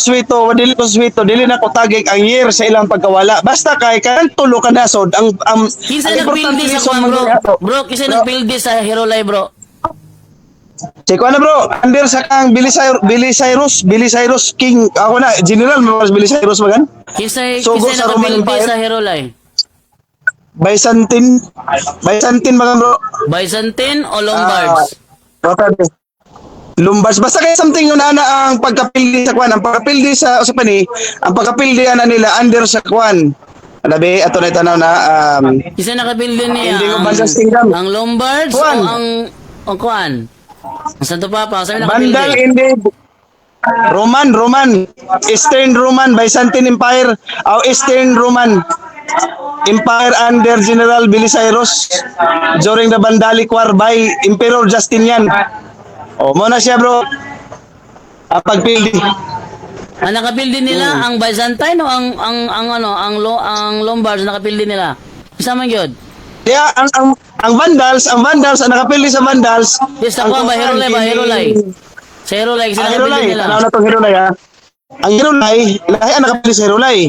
dili na ko tagig ang year sa ilang pagkawala. Basta kay kanang tulo ka nasod ang Kinsa ang nagpildi sa reason kuan man bro? gani- Bro, kinsa nagpildi sa Hirolay bro? Si kuan na bro, under sa kang Belisarius King ako na general mas Belisarius magan. Kinsa Sugo sa Roman nagpildi Empire. sa Hirolay? Byzantine magan bro. Byzantine o Lombards? Lombards basta kay something yun ana ang pagkapildi sa kwan, ang pagkapildi sa usapan ni, ang pagkapildi ana nila under sa kwan. Alabi ato na tanaw na Kinsa nakapildi niya? Hindi ko Byzantine Kingdom. Ang Lombards Kuan. o ang kuan? Ang Santo Papa, sabi Bandal nakapildi. hindi Roman Eastern Roman Byzantine Empire o Eastern Roman Empire under General Belisarius during the Vandalic War by Emperor Justinian. O mo na siya bro. Ang pagpildi. Ang nakapildi nila ang Byzantine o ang Lombards nakapildi nila? Isa man gyud. Kaya ang Vandals ang nakapildi sa Vandals. Yes, ako ba Hirolay. Sa Hirolay kasi Ang Hirulay, nakapildi nila. tanaw na tong Hirulay ha. Ang Hirulay, lahi ang nakapili sa Hirulay.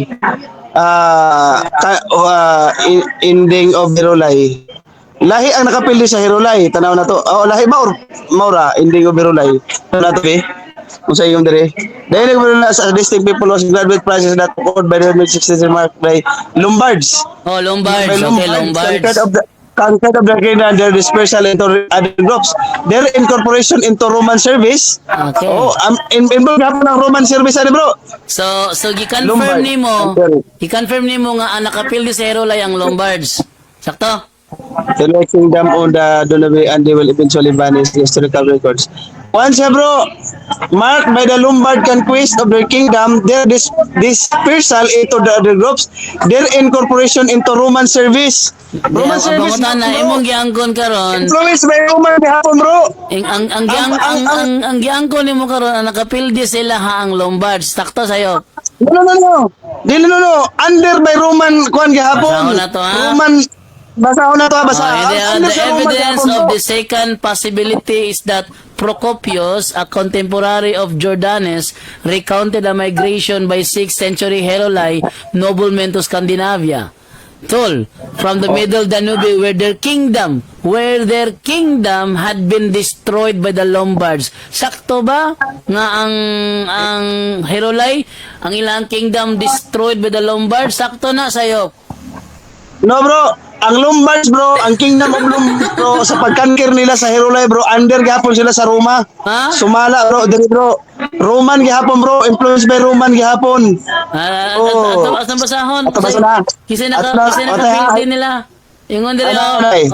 Ending of Hirulay. Lahi ang nakapili sa Hirulay, tanaw na to. Oh, lahi Maura, ending of Hirulay. Tanaw na to eh. Kung sa iyong dire. Dahil nagpapalala sa distinct people was graduate prices that occurred by the 160s marked by Lombards. Oh, Lombards. By Okay, Lombards. conquered of the kingdom and their dispersal into other groups. Their incorporation into Roman service. Okay. Oh, involved hapon ng Roman service ano bro? So Lombard. i-confirm nimo nga ang nakapildi sa Hirolay ang Lombards. Sakto? The Lord Kingdom on the Donabe and they will eventually vanish the historical records. Once bro, marked by the Lombard conquest of their kingdom, their dispersal into the other groups, their incorporation into Roman service. Roman service Pangutan na imong giangkon karon. influenced by Roman hapon bro. Ang giangkon nimo karon ang nakapildi sila ha ang Lombards. Sakto sayo. No. Dili no. Under by Roman kuan gihapon. Basahon na to, ha? Roman basahon na to basa. The evidence of the second possibility is that Procopius, a contemporary of Jordanes, recounted a migration by 6th century Heruli noblemen to Scandinavia. Tol, from the middle Danube where their kingdom had been destroyed by the Lombards. Sakto ba nga ang Herolay, ang ilang kingdom destroyed by the Lombards? Sakto na sayo. No bro, ang Lombards bro, ang Kingdom of Lombards bro, sa pagkankir nila sa Herolay bro, under gihapon sila sa Roma. Ha? Sumala bro, diri bro. Roman gihapon bro, influenced by Roman gihapon. Asa basahon? Ato basa na. Kasi Ato na, naka-build din nila. Ingon diri Ano, Nay?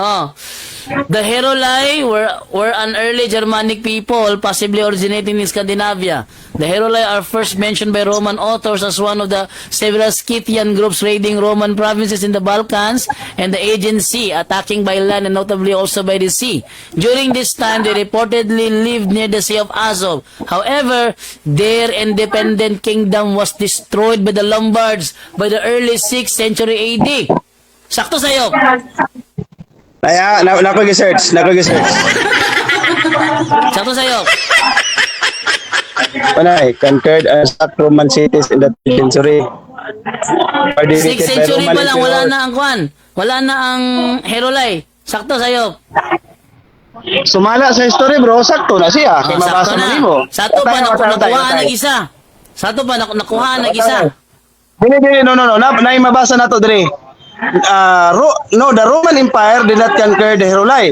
The Herolai were an early Germanic people, possibly originating in Scandinavia. The Herolai are first mentioned by Roman authors as one of the several Scythian groups raiding Roman provinces in the Balkans and the Aegean Sea, attacking by land and notably also by the sea. During this time, they reportedly lived near the Sea of Azov. However, their independent kingdom was destroyed by the Lombards by the early 6th century AD. Sakto sa'yo. Ay, nako gi-search. Sakto sa'yo. Conquered as Roman cities in the 3rd century. 6th century pa lang, wala na ang kwan. Wala na ang Herolay. Sakto sa'yo. Sumala sa history bro, sakto na siya. Kaya Sakto mabasa na. mo nimo. Sakto pa, nakuhaan ng isa. Sakto pa, nakuhaan ng isa. Dili, no. Nay mabasa na to dire. The Roman Empire did not conquer the Heruli.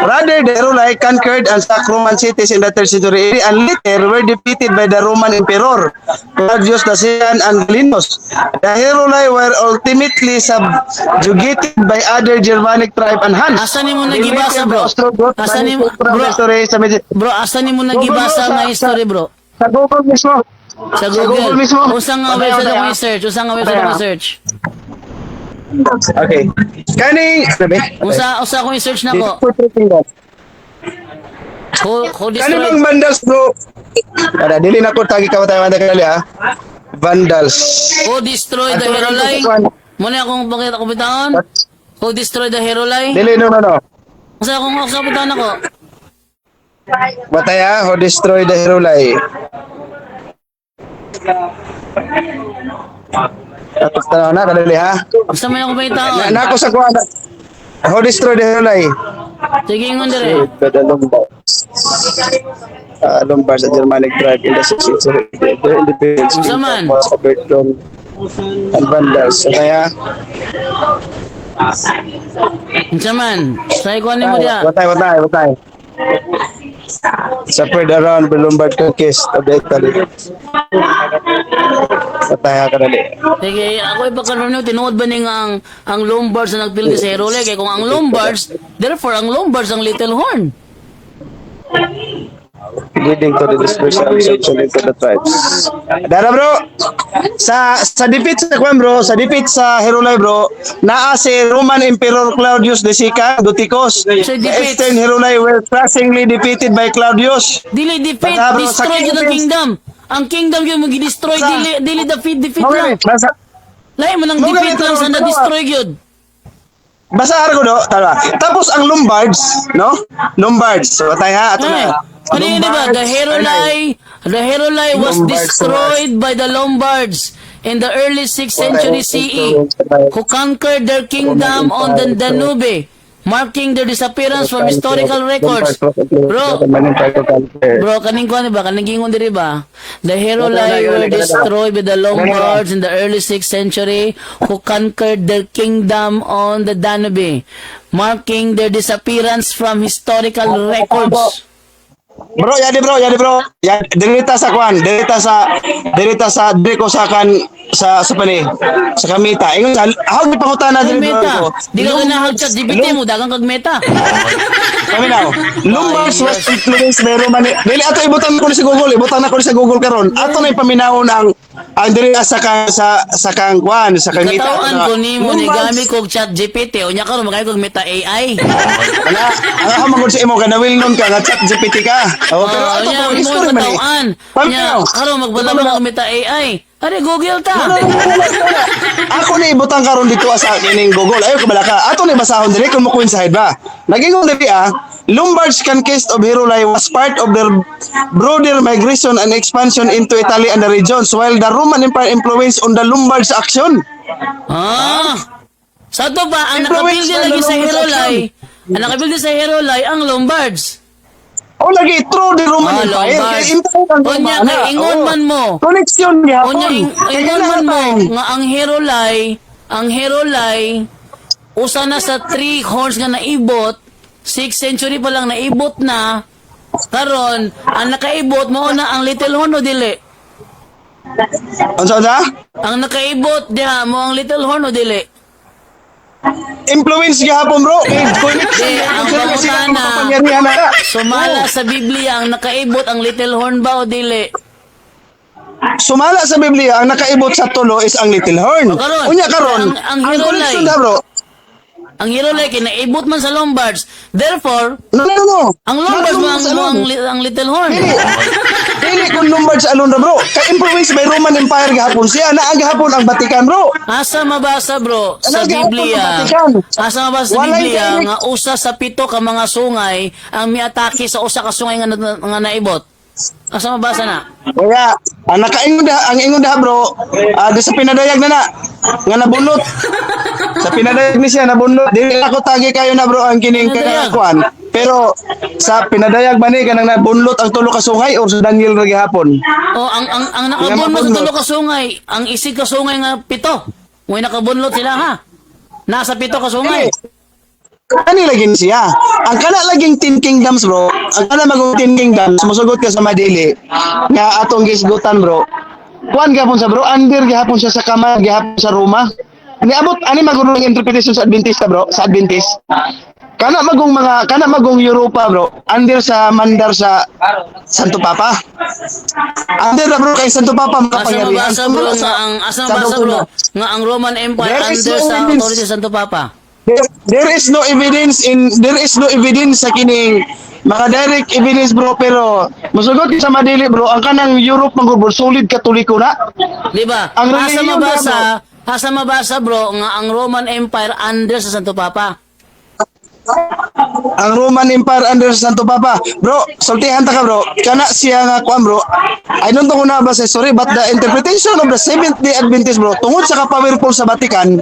Rather, the Heruli conquered and sacked Roman cities in the 3rd century and later were defeated by the Roman Emperor Claudius Decian and Galenus. The Heruli were ultimately subjugated by other Germanic tribe and Huns. Asan mo nagibasa, bro? Asan mo, bro, asan mo nagibasa nga history, bro? Sa Google mismo. Sa Google mismo. Usang nga website ako i-search. Usang nga website ako i-search. Okay. Kaning, Usa ko i-search na ko. Who Kaning destroyed? bang Vandals bro? Ada dili na ko tagi ka tayo kali ha. Vandals. Who destroyed the Herolai? Muna akong bakit ako bitawan? Who destroyed the Herolai? Dili no. Usa akong bitawan ako. Bataya, who destroyed the Heruli? Tapos tanaw na, kadali ha. Usa may ako bitawan. Nako sa kuha. Who destroyed the Heruli? Sige ngon dire. The Lombards. Lombards, a Germanic tribe in the 6th century. Their independence Unsa man? was overthrown and Vandals. Kaya, Unsa man? Say ko mo dia. Watay. Spread around the Lombard conquest of the Italy. Watay ka dali. Sige, ako ipakaroon nyo, tinuod ba ni nga ang Lombards na nagpildi sa Herolai? Kaya kung ang Lombards, therefore ang Lombards ang Little Horn. Leading to the dispersion of the tribes. Dara bro, sa defeat sa kwan bro, sa defeat sa Herolai bro, naa si Roman Emperor Claudius II Gothicus. So, The defeat. Eastern Herolai were crushingly defeated by Claudius. Dili defeat, Baka, bro, sa destroy yun ang kingdoms. kingdom. Ang kingdom yun mag-destroy, Sa- dili defeat Okay, lang. Lahi mo nang defeat lang sa na-destroy yun. Basa ko do, tara. Tapos ang Lombards, no? Lombards. So tayo ha, ato Eh, na. kanina diba, the Herolai was Lombards destroyed by the Lombards in the early 6th century CE, who conquered their kingdom on the Danube, marking their disappearance from historical records. Bro, kaning ko ba? Kaning gingon diri ba? The Herolai were destroyed by the Lombards in the early 6th century, who conquered their kingdom on the Danube, marking their disappearance from historical records. Bro, yadi bro. Yan dirita sa kwan, dirita sa diko sa kan sa pali sa kamita. Ingon sa how di pangutana Kag diri meta. bro. Di ka ganahag chat GPT mo, dagang kag meta. Kami now. Lombards was influenced by Roman. Dili ato ibutan ko sa Google karon. Ato na ipaminaw ang diri sa kang kwan, sa kamita. Katawan ko nimo ni gamit kog chat GPT. Unya karon magay kog meta AI. Wala. Ang magud sa imo ka nawil nun ka nga chat GPT ka. Oh, pero ato Unya ko mo history man. katawan. Unya karon magbala mo ng meta AI. Are Google ta. Ako ni ibutang karon dito sa kining Google. Ayo kabala ka. Ato ni basahon diri kung mo coincide ba. Nagingon diri Lombards conquest of Herolai was part of their broader migration and expansion into Italy and the regions while the Roman Empire influenced on the Lombards action. Ah. Sa to pa, ang Influence nakabildi na lagi sa Lombards Herolay, ang nakabildi sa Herolay, ang Lombards. O lagi, true di Roman Ah, Empire. Lombards. Kaya important ang Unya, Romana. kay ingon Oo. man mo. Koneksyon Unya, gihapon. ingon man mo, nga ang Herolay, usa na sa 3 horns nga naibot, 6th century pa lang naibot na, karon ang nakaibot mo na ang Little Horn o dili? Unsa? Ang nakaibot diha mo ang Little Horn o dili? Influence gihapon bro. Di, ang pangutana, Kapangyarihan na. sumala sa Biblia, ang nakaibot ang Little Horn ba o dili? Sumala sa Biblia, ang nakaibot sa tulo is ang Little Horn. Karon, Unya karon, ang ang Hirolay. koneksyon na bro. Ang Herolay kinaibot man sa Lombards. Therefore, No. ang Lombards mo Lombards ang, alone. ang Little Horn. Dili kung Lombards alone na bro. Ka-influence by Roman Empire gihapon siya. Naagahapon ang Vatican bro. Asa mabasa bro sa Ano, gihapon Biblia? ang Vatican? Asa mabasa sa Walay Biblia direct- nga usa sa 7 ka mga sungay ang miatake sa usa ka sungay nga naibot? Asa mabasa na? Kaya, ang ingon da bro, di sa pinadayag na nga nabunot. Sa pinadayag ni siya nabunot. Dili ako tagi kayo na bro ang kining Pinadayag? kakakuan. Pero sa pinadayag ba ni kanang nabunlot ang tulo ka sungay or sa Daniel ra gihapon? O ang nakabunlot sa tulo ka sungay, ang isig ka sungay nga 7. Mo'y nakabunlot sila ha. Nasa 7 ka sungay. Ani lagi siya. Ang kana laging 10 kingdoms bro. Ang kana magong 10 kingdoms musugot ka sa madili nga atong gisgutan bro. Kuan gihapon sa bro, under gihapon siya sa kamay gihapon sa Roma. Niabot ani magulong interpretation sa Adventista bro, sa Adventist. Kana magong Europa bro, under sa mandar sa Santo Papa. Under na bro kay Santo Papa Asa makapangyarihan. mabasa bro nga ang nga ang Roman Empire There is under no sa evidence. authority sa Santo Papa. There is no evidence sa kining mga direct evidence bro pero musugot sa madili bro ang kanang Europe magubol solid katoliko na. Di ba? Ang relihiyon Asa mabasa bro nga ang Roman Empire under sa Santo Papa. Ang Roman Empire under sa Santo Papa. Bro, sultihan ta ka bro. Kana siya nga kuan bro. I don't know kung nabasa sorry but the interpretation of the Seventh-day Adventist bro tungod sa ka-powerful sa Vatican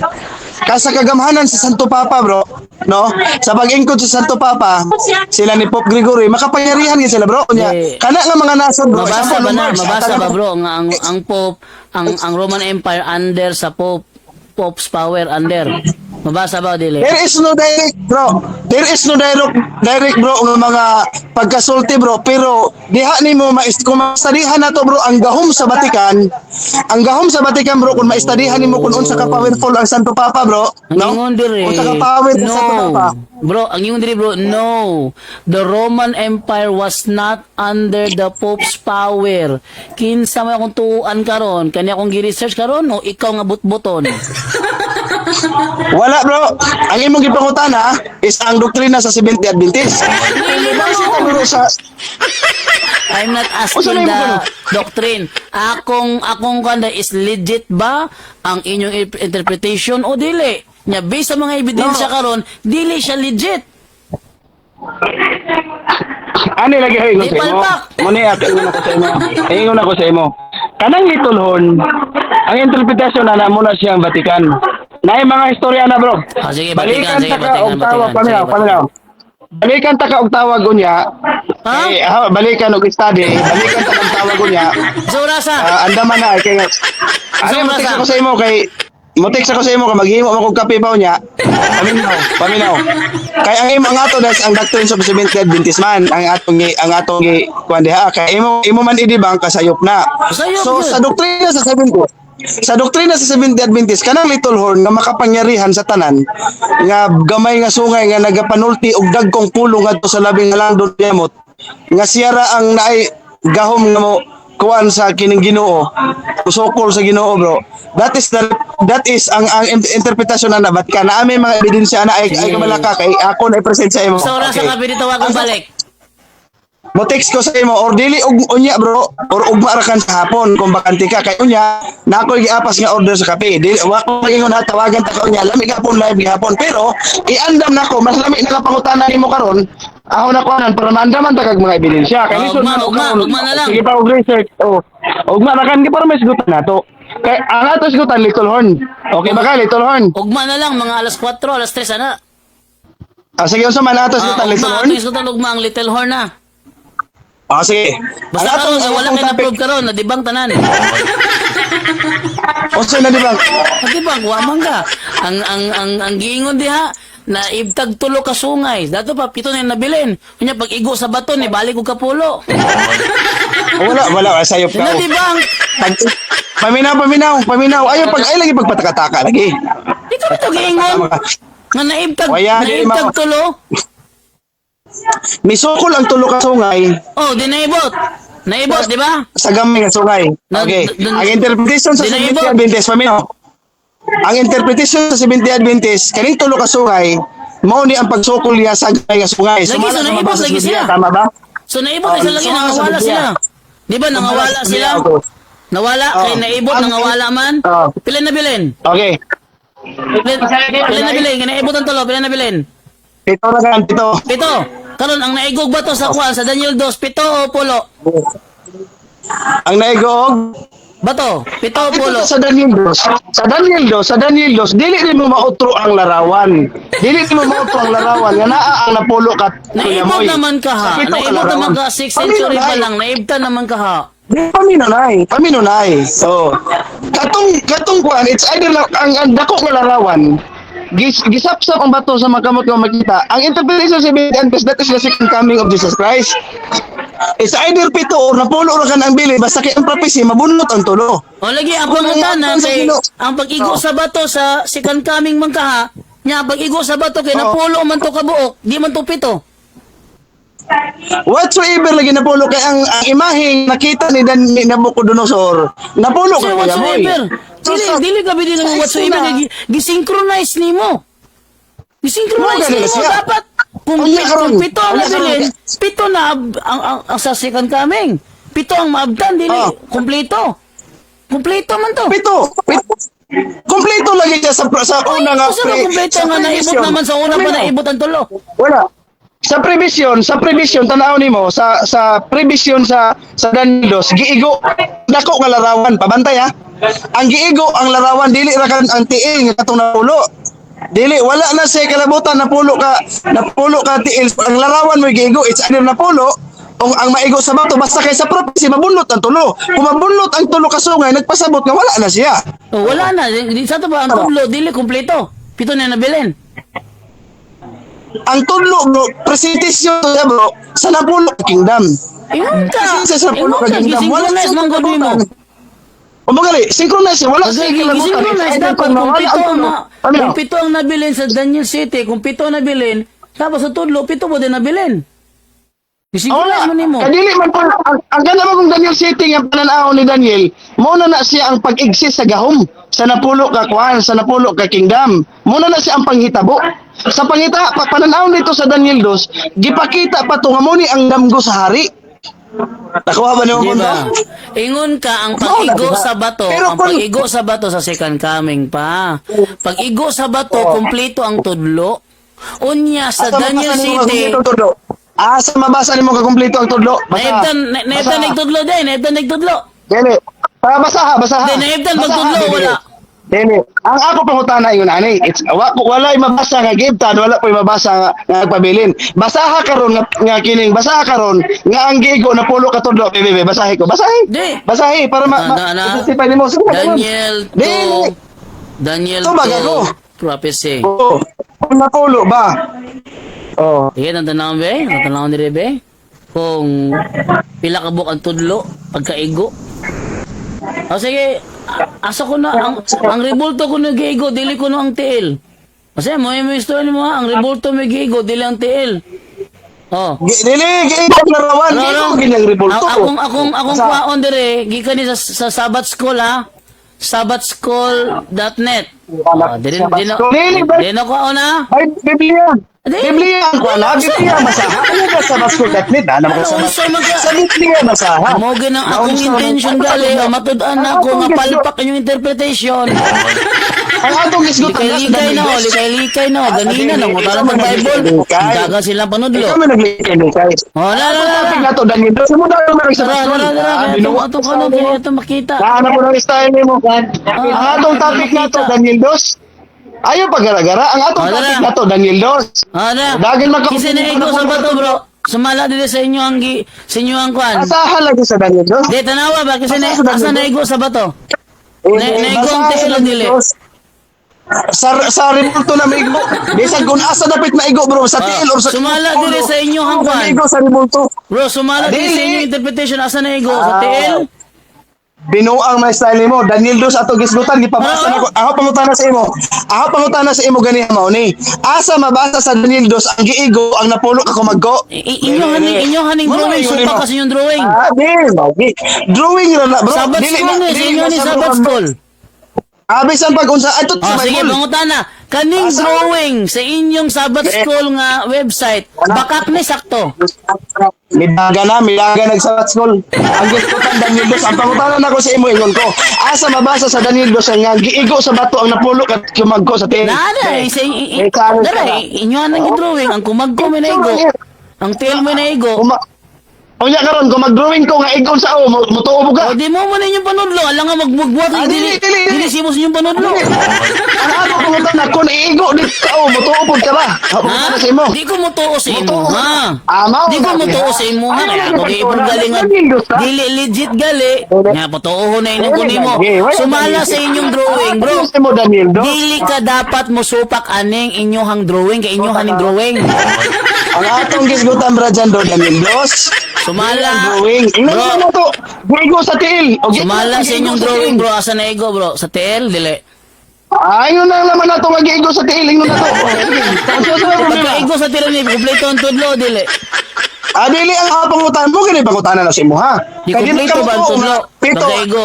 kasa kagamhanan sa Santo Papa bro, no? Sa pag-ingkod sa Santo Papa, sila ni Pope Gregory makapangyarihan gid sila bro. Nya, Eh, kana nga mga nasod bro. Mabasa ba na? Lombards, Mabasa atang- ba bro nga ang Pope, ang Roman Empire under sa Pope's power under. Mabasa ba o dili? There is no direct bro. There is no direct bro ng mga pagkasulti bro pero diha nimo kung maistadihan nato bro ang gahom sa Vatican. Ang gahom sa Vatican bro kung maistadihan nimo kung unsa ka powerful ang Santo Papa bro. Ang No? ingon diri. Unsa ka powerful sa Santo Papa. Bro, ang ingon diri bro, no. The Roman Empire was not under the Pope's power. Kinsa may akong tuuan karon, kani akong gi-research karon o ikaw nga butbuton. Wala bro. Ang imong gipangutana is ang doktrina sa Seventh-day Adventist. Base ka bro sa I'm not Usa asking na yung the ano? doctrine. Akong kanda is legit ba ang inyong interpretation o dili? Nya based sa mga ebidensya No. karon, dili siya legit. Ani lagi ay Di palpak. Muni ingon ako sa imo. Ingon ako sa imo. Kanang Little Horn, ang interpretasyon na mo na siyang Vatican. Naay mga istorya na bro. Ah, sige, Vatican, sige, ta ka Vatican, og tawag Vatican, paminaw, sige, paminaw. Balikan ta ka og tawag unya. Ha? Balikan og study, balikan ta ka og tawag unya. So rasa. Andaman na kay Isang Ano mo rasa. ako sa imo kay Motex ako sa imo kay maghimo man kog kape pa unya. Paminaw. Kay ang imo ang ato das ang doctrines of Seventh-day Adventist man ang atong kuan diha kay imo man idibang kasayop na. Kasayop So yun. sa doktrina sa Seventh-day Adventist kanang Little Horn nga makapangyarihan sa tanan nga gamay nga sungay nga nagapanulti og dagkong pulong ngadto sa labing halandon yamot nga siya ra ang naay gahom nga mo kuan sa kining Ginoo usokol sa Ginoo bro. That is ang interpretasyon na Vatican na may mga ebidensya na ay kamalaka kay ako na i-present sa imo. So rasa ka pinitawagan balik. Mo text ko sa imo or dili og unya bro or ugma ra kan sa hapon kung bakante ka kay unya na ako giapas nga order sa kape dili wa ko ingon na tawagan ta ka unya lami gapon live gihapon pero iandam nako mas lami na pangutana nimo karon ako na kuanan para maandaman ta kag mga ebidensya kay lisod man ugma na lang. sige pa og research ugma ra kan gi para may sigutan nato kay ang ato sigutan Little Horn Okay ba ka, Little Horn? Ugma na lang, mga alas 4, alas 3, ana. Sige, unsa man ato sa Little Ugma, Horn? ato yung sutan, ugma ang Little Horn na. Sige. Basta Ang karon, atong- wala atong kayo topic- na-prove karon, nadibang tanan. Unsa na di ba? Nadibang, wamang ka. Ang giingon diha, na ibtag tulo ka sungay. Dato pa, pito na yung nabilin. Kunya, pag igo sa bato, ni balik ko kapulo. Wala, sayop ka. Nadibang, Paminaw. Ayaw ay lagi pagpatakataka lagi. ikaw ito giingon. Nga naibtag, O, yan, di naibtag ma- tulo. Misukol ang tulo ka sungay Oh, di naibot. Naibot, di ba? sa gamay nga sungay. Okay. Ang interpretation sa Dinaibot. 70 Adventist, paminaw. Ang interpretation sa 70 Adventist, kaning tulo ka sungay, mao ni ang pagsukol niya sa gamay nga sungay. Lagi, Sumala so sa naibot, mabasa sa lagi Biblia, sila. tama ba? So naibot, Oh, isa lagi, so, nangawala sa sila. Biblia. Di ba, nangawala sila? Nawala, kay naibot, Ang- nangawala man. Oh. Pila na bilin? Okay. Pila na bilin? Kinaibot ang tulo, pila na bilin? Pito na kan, pito. Pito. Karon ang naigog ba to sa kuwan sa Daniel 2, pito o pulo? Ang naigog, Bato, pito o pulo? sa Daniel 2, sa Daniel 2, dili din mo mautro ang larawan. Dili din mo mautro ang larawan. Nga naa ang napulo ka. Naibot naman ka ha. Sa pito ka Naibot naman larawan. ka 6th century pa Paminunay. lang. Naibta naman ka ha. Paminunay. So, katong kuan, it's either ang dako nga larawan, gisapsap ang bato sa mga kamot nga makita. Ang interpretation sa Biblian, because that is the second coming of Jesus Christ. It's either pito or napulo ra kan ang bili, basta kay ang prophecy mabunot ang tulo. O lagi, ang Kung pangutanan ang- kay ang pag-igo sa bato sa second coming man ka ha, nya pag-igo sa bato kay napulo man to kabuok, di man to pito. Whatsoever lagi napulo kay ang imaheng nakita ni Nabucodonosor, napulo So ka kaya boy. whatsoever. Dili ka bidi ng whatsoever kay gisynchronize nimo. Gisynchronize Mo ganun nimo siya. dapat. Kung Unya karon. pito ang Unya karon. nabilin, pito na ang sa second coming. Pito ang maabtan dili Oh. kumpleto. Kumpleto man to. Pito. Kompleto lagi siya sa una nga. Kasi kumpleto nga naibot prevision. naman sa una pa naibot ang tulo. Wala. Sa prevision tanaw nimo sa prevision sa Daniel 2, giigo dako nga larawan, pabantay ha. Ang giigo ang larawan dili ra kan ang tiil nga katong napulo. Dili wala na sa kalabutan napulo ka tiil. Ang larawan mo giigo, it's either napulo o ang maigo sa bato basta kay sa prophecy mabunot ang tulo. Kung mabunot ang tulo ka sungay nagpasabot nga wala na siya. Oh, wala na. Di sa to ba ang tudlo dili kumpleto. Pito na nabilin. Ang tudlo bro, presentation to bro sa napulo ka kingdom. Ingon ka. Kasi sa pulo Ingon ka ka. kingdom wala Gisynchronize man gud mo. O magali, synchronize wala sa Gisynchronize dapat kung pito Ano? kung pito ang nabilin sa Daniel City, kung pito nabilin, tapos sa tudlo, pito mo din nabilin. Gisynchronize mo nimo. Kadili man po ang ganda mo kung Daniel City nga pananaw ni Daniel, mo na siya ang pag-exist sa gahom sa napulo ka kuan, sa napulo ka kingdom. Mo na siya ang panghitabo. Sa pananaw nito sa Daniel 2, gipakita pa to nga mo ni ang damgo sa hari. Nakuha ba niyo Di mo ba? Ingon ka ang pag-igo sa bato, Pero ang kung- pag-igo sa bato sa second coming pa. Pag-igo sa bato, kumpleto ang tudlo. Unya sa Daniel City, Asa mabasa nimo ka kumpleto ang tudlo? naibtan nagtudlo din, naibtan nagtudlo. Dili. Para basaha. Di, naibtan magtudlo, wala. Dili. Ang ako pangutana ingon ani, it's wala mabasa nga gibtan, wala pa mabasa nga nagpabilin. Basaha karon nga kining, basaha karon nga ang gigo na pulo ka tudlo. Bebe, basahi ko. Basahi. Di. Basahi para isipay nimo. Sige, Daniel Dili. 2, Daniel Ito, magago. 2, prophecy. Oo. Napulo ba? Oh. Sige, natanawon be? Natanawon ni Rebe? Kung pila ka buok ang tudlo, pagkaigo. O sige, asa ko na, ang rebulto ko na giigo, dili ko na ang tiil. Kasi mo yung story mo ha, ang rebulto may giigo, dili ang tiil. Oh. Dili, giigo larawan, giigo ginyang rebulto. Akong kwaon dire, gikan ni sa Sabbath School ha. Sabbathschool.net. Dili ko na. Ay, Biblia. Di. Biblia ang kuala, Biblia masaha. Ano ba sa basketball na naman Ano unsa man ka? sa Biblia masaha. Mo ginang akong intention gali, matud-an na ako nga palpak yung interpretation. Ang atong gisgutan Likay-likay na, likay-likay na. Ganina na, kung talang mag-Bible. Daga sila panudlo. Ikaw may naglikay-likay. Oh, la, la, la. Topic na to, Daniel. Doon mo na yung Tara, tara, tara. Ito ka na, kaya ito makita. Nahanap mo ng style mo. Ang atong topic na to, Daniel Dos. Ayaw pag-gara-gara. Ang atong Oh, topic tara. na to, Daniel Dos. Ano? Dagin Kasi naigo sa bato, bro. Sumala dito sa inyo ang sa inyo ang kwan. Asahan lagi sa Daniel Dos. Di, tanawa ba? Kasi asa naigo sa bato. Naigo ang Basahan sa telo Daniel nila. Dos. Sa rimulto na may igo. Bisag kung asa dapit na igo, bro. Sa tiil or sa... Sumala dito sa inyo ang Kung kwan. igo sa rimulto. Bro, sumala dito sa Dili. inyo interpretation. Asa naigo? Sa TL? Binuang may style mo. Daniel Dos ato gisgutan gipabasa nako. Ako pangutana sa imo. Ako pangutana sa imo gani mao ni. Asa mabasa sa Daniel Dos ang giigo ang napulo ka kumaggo. Inyo haning drawing. Supa kasi yung drawing. Di. Drawing ra na bro. Sabat school ni. Sa inyo ni Sabat school. Abisan pag unsa ato Oh, sige, pangutana. Kaning drawing sa inyong Sabat school nga website, bakak ni sakto. Midaga nagsabat school. Ang gisgutan Daniel Dos ang pangutana nako sa imo ingon ko. Asa mabasa sa Daniel Dos nga giigo sa bato ang napulo ka kumaggo sa tiil. Nada, inyo hanang drawing. Ang kumagko may naigo. Ang tail may naigo. Unya karon kung mag-drawing ko nga igon sa o mutuo mo ka. O di mo man inyong panudlo. Alam nga magbubuhat. Dili. Dili simos inyong panudlo. Ang ako pangutan na kung iigo di ka o mutuo po ka ba? Ako Ha? na sa imo. Di ko mutuo sa imo, Mutuo. ha? Amaw. Di ko mutuo sa imo, ha? Kaya ako kaibon galing nga. Dili legit gali. Nga, patuoho na inyong kunimo. Sumala sa inyong drawing, bro. Ano mo Daniel do? Dili ka dapat musupak aning inyohang drawing kay inyohang drawing. Ang atong gisgutan bra dyan do Daniel Dos. Sumala. Drawing. Ino mo to. Giigo sa tiil. O, Sumala sa inyong giigo drawing, tiil. bro. Asa na igo, bro? Sa TL, dili. Ayun na naman na to nga giigo sa tiil. Ingon na to. Pagka igo sa TL ni kompleto ang tudlo, dili. Dili ang pangutan mo gani pangutanan na sa imo ha. Di Kaya kompleto ba ang makamutuo tudlo? nga, Pito. Pagkaigo.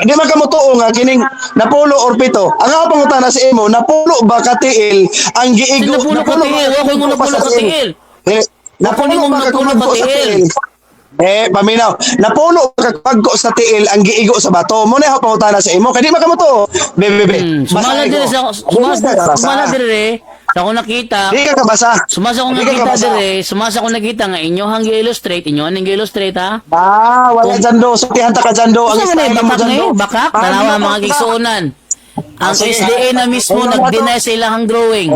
Di makamutuo nga kining napulo or pito. Ang ako pangutanan sa imo napulo ba ka tiil ang giigo. Napulo ka tiil, wa ko yung napulo ka tiil. Napulo Napulo ba ka napulo ka kumagko sa tiil. tiil? Paminaw. Napulo ka pagko sa tiil ang giigo sa bato. Mo na ako pangutanan sa imo. Kaya di makamutuo. Bebe. Sumala dire sa sumala dire sa ako nakita. Di ka kabasa. Sumasa ko Di ka nakita kabasa. dire, sumasa ko nakita nga inyo hang illustrate, inyo hang illustrate ha. Wala dyan do. Sutihan ta ka dyan do. Ang Ano man style mo bakak dyan do. ni? Bakak tanawa mga gigsuonan. Ang sige. SDA na mismo nag-deny sa ilang drawing.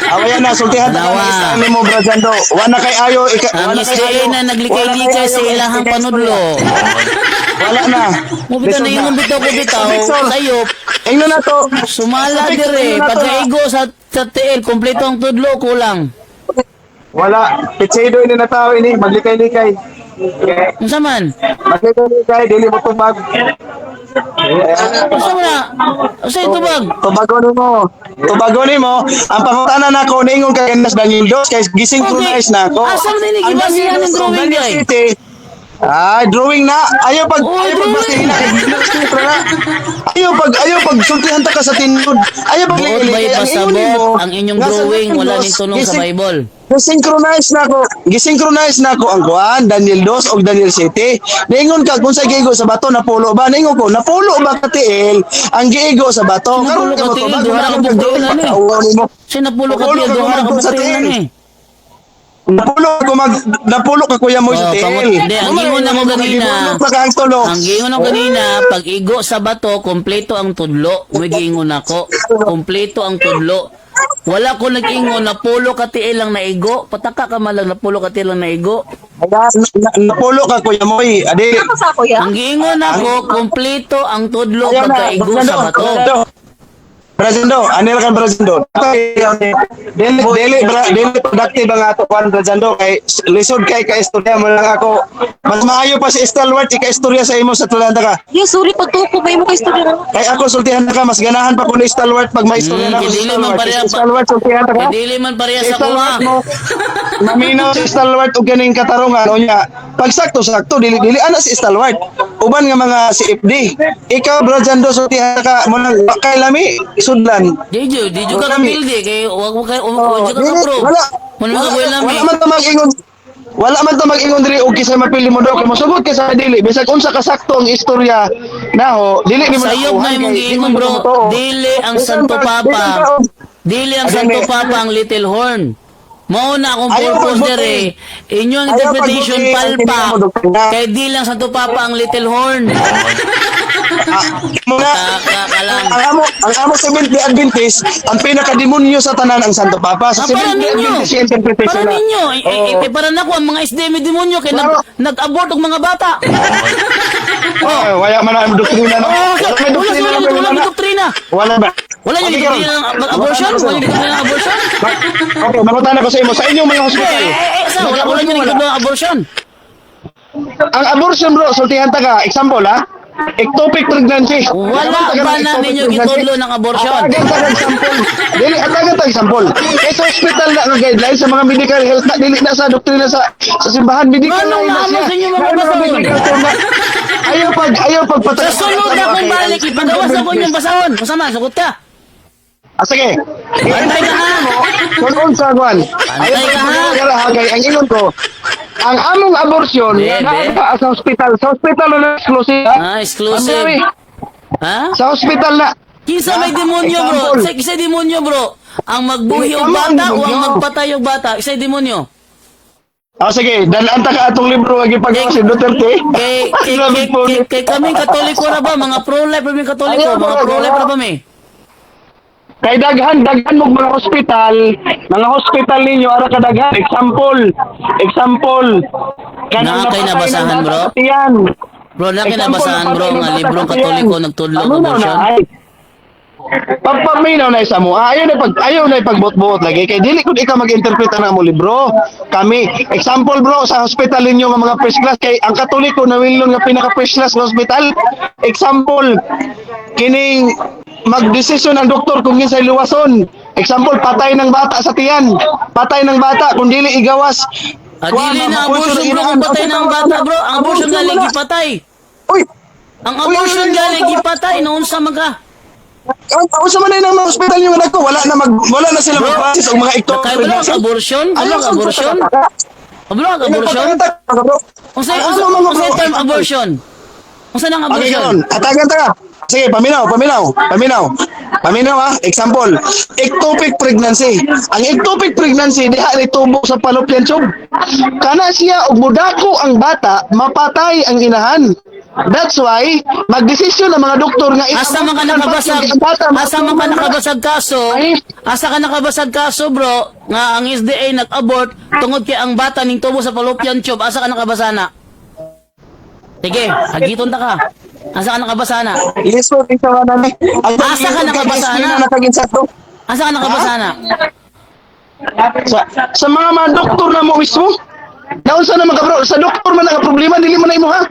Awayan na, sultihan ta Dalawa. ka style mo bro dyan do. Wala kay ayo. Ang SDA na naglikay-likay sa ilang panudlo. Wala na. Mubita na yung bitaw ko bitaw, sayop. Ingno na to. Sumala dire, pagkaigo sa TL, kompleto ang tudlo, kulang. Wala. Pitsedo ini na tao ini. Maglikay-likay. Unsa man? Maglikay-likay. Dili mo tubag. Unsa man na? Unsa ito bag? Tubago ni mo. Tubago ni mo. Ang pangutanan na ko, ningon kay Nas Daniel Dos, kay gisynchronize na ko. Asa man ni gibasihan ng drawing guy? Drawing na. Ayaw pag Drawing. basihin na. Ayaw pag sultihan ta ka sa tinod. Ayaw pag Buot ba ipasabot ang inyong drawing wala ning tunong sa Bible? Gisynchronize na ko ang kuan Daniel Dos og Daniel City. Ningon ka kung sa giigo sa bato napulo ba? Ningon ko napulo ba ka tiil ang giigo sa bato? Napulo ka tiil, duha ra ka buktiil na ni. Siya napulo ka tiil, duha ra ka buktiil na ni. Napulo ka kuya mo sa tiil. Hindi, ang ingon na mo ganina. Ang tulo. Ang giingon ako ganina, pag igo sa bato, kompleto ang tudlo. May giingon ako, kompleto ang tudlo. Wala ko nag-ingon na pulo ka tiil lang naigo. Pataka ka man lang na pulo ka tiil lang naigo. Napulo ka kuya mo. Adi. Ang giingon ako, kompleto ang tudlo pagka igo sa bato. Brasindo, anil kan Brasindo. Dili productive ang ato kuan Brasindo kay lisod kay ka istorya mo lang ako. Mas maayo pa si Stalwart ika istorya sa imo sa tulanda ka. Yes, sorry pagtuko may mo kay istorya na. Kay ako sultihan ka mas ganahan pa ko ni Stalwart pag may istorya na ako si Dili man Stalwart. pareha Si Stalwart sultihan ka. Dili man parehas Si ako ha. Stalwart mo. Maminaw si Stalwart og kaning katarungan unya. Pag sakto dili ana si Stalwart. Uban nga mga si FD. Ikaw Brasindo sultihan ka mo nang kay lami sudlan. Dijo ka kapildi kay wag ka pro. Wala. Muna ka buhay Wala lami. man ta mag-ingon. wala man ta mag-ingon diri og kisay mapili mo daw kay mosugot ka sa dili bisag unsa ka sakto ang istorya naho dili ni mo Sayop na imong giingon bro. Dili ang Santo Papa. Dili ang Santo Papa ang Little Horn. Mao na akong Ayaw purpose pagbuti. dere. Inyong Ayaw interpretation pagbuti ang palpa. tinamo, doktrina. Kay di lang Santo Papa ang Little Horn. mga Kakalang. ang amo Seventh Day Adventist ang pinakademonyo sa tanan ang Santo Papa sa Ah, para Seventh Day ninyo. Adventist yung interpretation Para na. ninyo. Oo. Para na ko ang mga SDM demonyo kay Claro. nag-abort og mga bata. Oh, wala man ang doktrina na. Oh, Wala man doktrina na. wala may doktrina. Wala ba? Wala yung Okay, doktrina ng abortion? Wala yung doktrina ng abortion? Okay, makutan ako sa imo sa inyong mga hospital. Sir, wala yung doktrina ng abortion. Ang abortion bro, sultihan ta ka. Example ha. Ectopic pregnancy. Wala Ano ba ang na ectopic ninyo pregnancy? gitudlo ng abortion? Atagan ta ng example. Dili atagan ta example. Kay sa hospital na nga guidelines sa mga medical health na dili na sa doktrina sa simbahan medical Ano line na nga siya. sa inyo mga May basahon? medical term na. Ayaw pagpatay. Sa sunod na kung balik, ipagawas ako inyong basahon. Masama, sugot ka. Ah, sige. Bantay ka ha. Kung unsa kwan. Bantay Ayaw ka, ha? pagpatay ang ingon ko. Ang among abortion Bebe. na sa hospital. Sa hospital na exclusive. Ah, exclusive. Ang dami. Ha? Sa hospital na. Kinsa may demonyo bro? Example. Kisa demonyo bro? Ang magbuhi og Tama ang bata o ang demonyo. magpatay og bata? Isa demonyo. Ah, sige. Dalaan ta ka atong libro ang ipagawa si Duterte. Kay kaming katoliko na ba? Mga pro-life kaming katoliko. Ayaw, Mga bro. pro-life na ba may? Kay daghan mo mga hospital ninyo ara ka daghan. Example. Na kay nabasahan, bro? Yan. Bro, na kinabasahan bro nga librong katoliko nagtudlo Ano og abortion. Pagpaminaw na isa mo, ayaw na ipagbot-bot lagi kay dili kun ikaw mag-interpreta na mo libro. Kami, example bro sa hospital ninyo nga mga first class kay ang Katoliko na wilon nga pinaka first class nga hospital. Example, kining magdesisyon ang doktor kung kinsay luwason. Example, patay ng bata sa tiyan. Patay ng bata kung dili igawas. Dili na abortion bro kung patay ng bata bro. Ang abortion gali gipatay. Uy, Ang abortion gali gipatay noon sa mga. Unsa man na ng mga hospital yung anak ko, wala na sila mag-process og mga ectopic Kay bro ang abortion? Bro ang abortion? Bro ang abortion? Unsay term abortion? Unsa nang Okay, abortion? karon. Atagan ta ka. Sige, paminaw ha. Example, ectopic pregnancy. Ang ectopic pregnancy diha ni tubo sa fallopian tube. Kana siya og mudako ang bata, mapatay ang inahan. That's why magdesisyon ang mga doktor nga Asa man ka nakabasag? Asa man ka nakabasag kaso? Asa ka nakabasag kaso bro nga ang SDA nag-abort tungod kay ang bata ning tubo sa fallopian tube. Asa ka nakabasana? Sige, hagiton ta ka. Asa ka nakabasana? Yes, po, isa ka na ni. Asa ka nakabasa na? Asa ka nakabasana? Sa mga doktor na mo mismo. Naunsa na mga bro, sa doktor man ang problema dili mo na imo ha.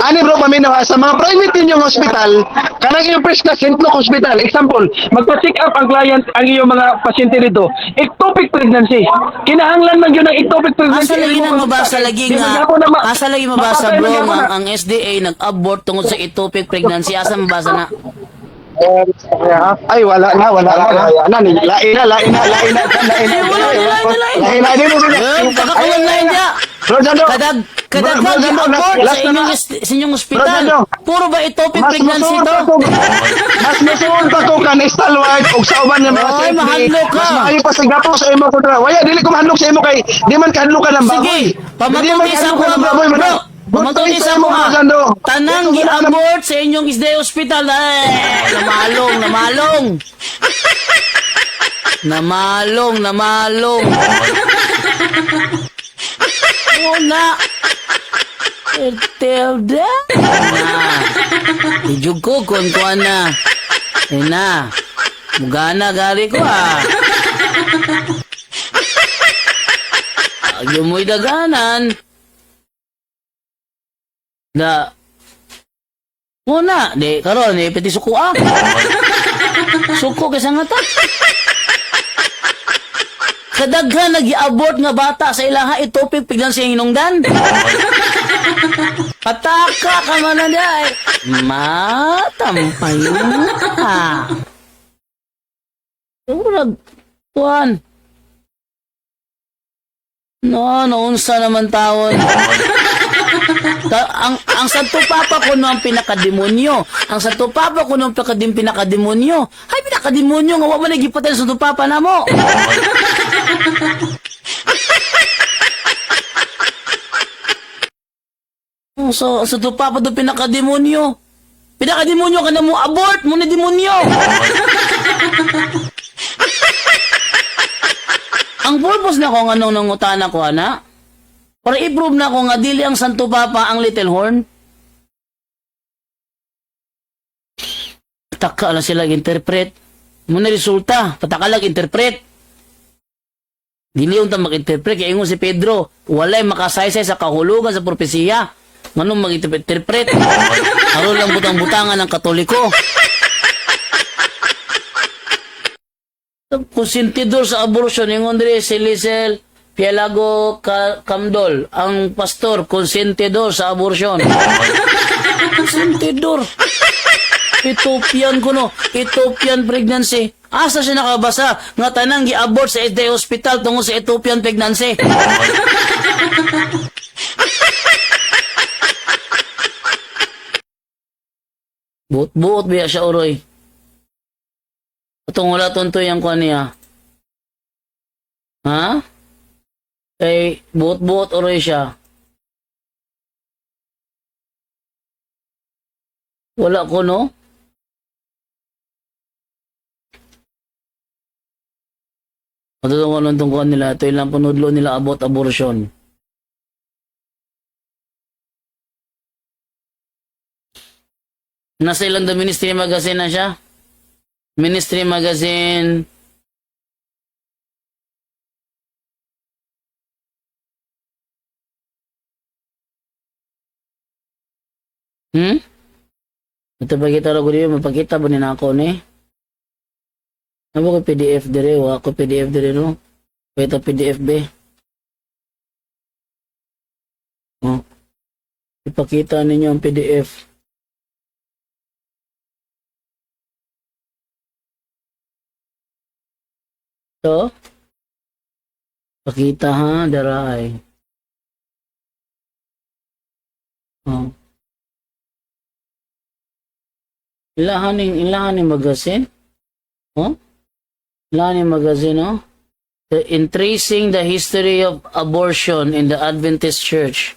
Ani bro paminaw ha sa mga private ninyong hospital, kanang iyong first class St. Luke Hospital, example, magpa-check up ang client ang iyong mga pasyente dito. Ectopic pregnancy. Kinahanglan man gyud ng ectopic pregnancy. Asa lagi nang mabasa lagi nga? Asa lagi mabasa bro nga ang SDA nag-abort tungod sa ectopic pregnancy? Asa mabasa na? Ay, wala na. Lain na. Kakakawan na niya. Kadag abort sa inyong ospital. Puro ba ectopic pregnancy to? Mas masuon pa ko kan stalwart og sa uban nga mga Ay, safety. mahadlok ka. Mas maayo pa sa gapo sa imo ko dra. Waya dili ko mahadlok sa imo kay di man kahadlokan ng baboy. Sige, Di man pamatutis ako kahadlokan ng bro. baboy, Bro, pamatutis ako ha. Tanang gi-abort sa inyong SDA hospital. Namalong. Una. Ertelda. Ijug ko kung kuan na. Na. Mugana gali ko ah. Agyo mo'y daganan. Da. Una, di karon ni peti suko ah. Suko kay sangata. Kadaghan nag-abort nga bata sa ilaha ectopic pregnancy ang hinungdan. Pataka ka man na day. Matampay na. Urag, tuan. No, naunsa naman tawon. ang Santo Papa ko ang pinakademonyo. Ang Santo Papa ko ang pinakademonyo. Ay, pinakademonyo nga wa man nagipatay sa Santo Papa namo. So, sa Santo Papa do pinakademonyo. Pinakademonyo ka na mo abort mo na demonyo. Ang purpose na ko nga nung nangutana ko, ana, para i-prove na ko nga dili ang Santo Papa ang Little Horn. Pataka lang sila interpret. Muna resulta, pataka lang interpret. Dili yung mag-interpret, kaya ingon si Pedro, walay makasaysay sa kahulugan sa propesiya. Manong mag-interpret? Aro lang butang-butangan ng Katoliko. Konsentidor sa abortion, yung Andre Silisel Pielago Camdol, ang pastor, konsentidor sa abortion. Konsentidor. Ethiopian ko no, Ethiopian pregnancy. Asa siya nakabasa nga tanang gi-abort sa SD Hospital tungkol sa Ethiopian pregnancy. Buot-buot biya siya uroy. Atong wala tuntoy ang kuha niya. Ha? Kay buot-buot uroy siya. Wala ko no? Matutong ko nung tungkuhan nila. Ito ilang panudlo nila about abortion. Nasa ilang the Ministry Magazine na siya? Ministry Magazine. Ito ba kita rin ko dito? Mapakita ba nila ako ni? Ano ko PDF dire? Wala ko PDF dire no? Ito PDF be. Oh. Ipakita ninyo ang PDF. So, pakita ha, daray. Oh. Ilahan yung magazine. Oh? Ilahan yung magazine, oh? In tracing the history of abortion in the Adventist Church,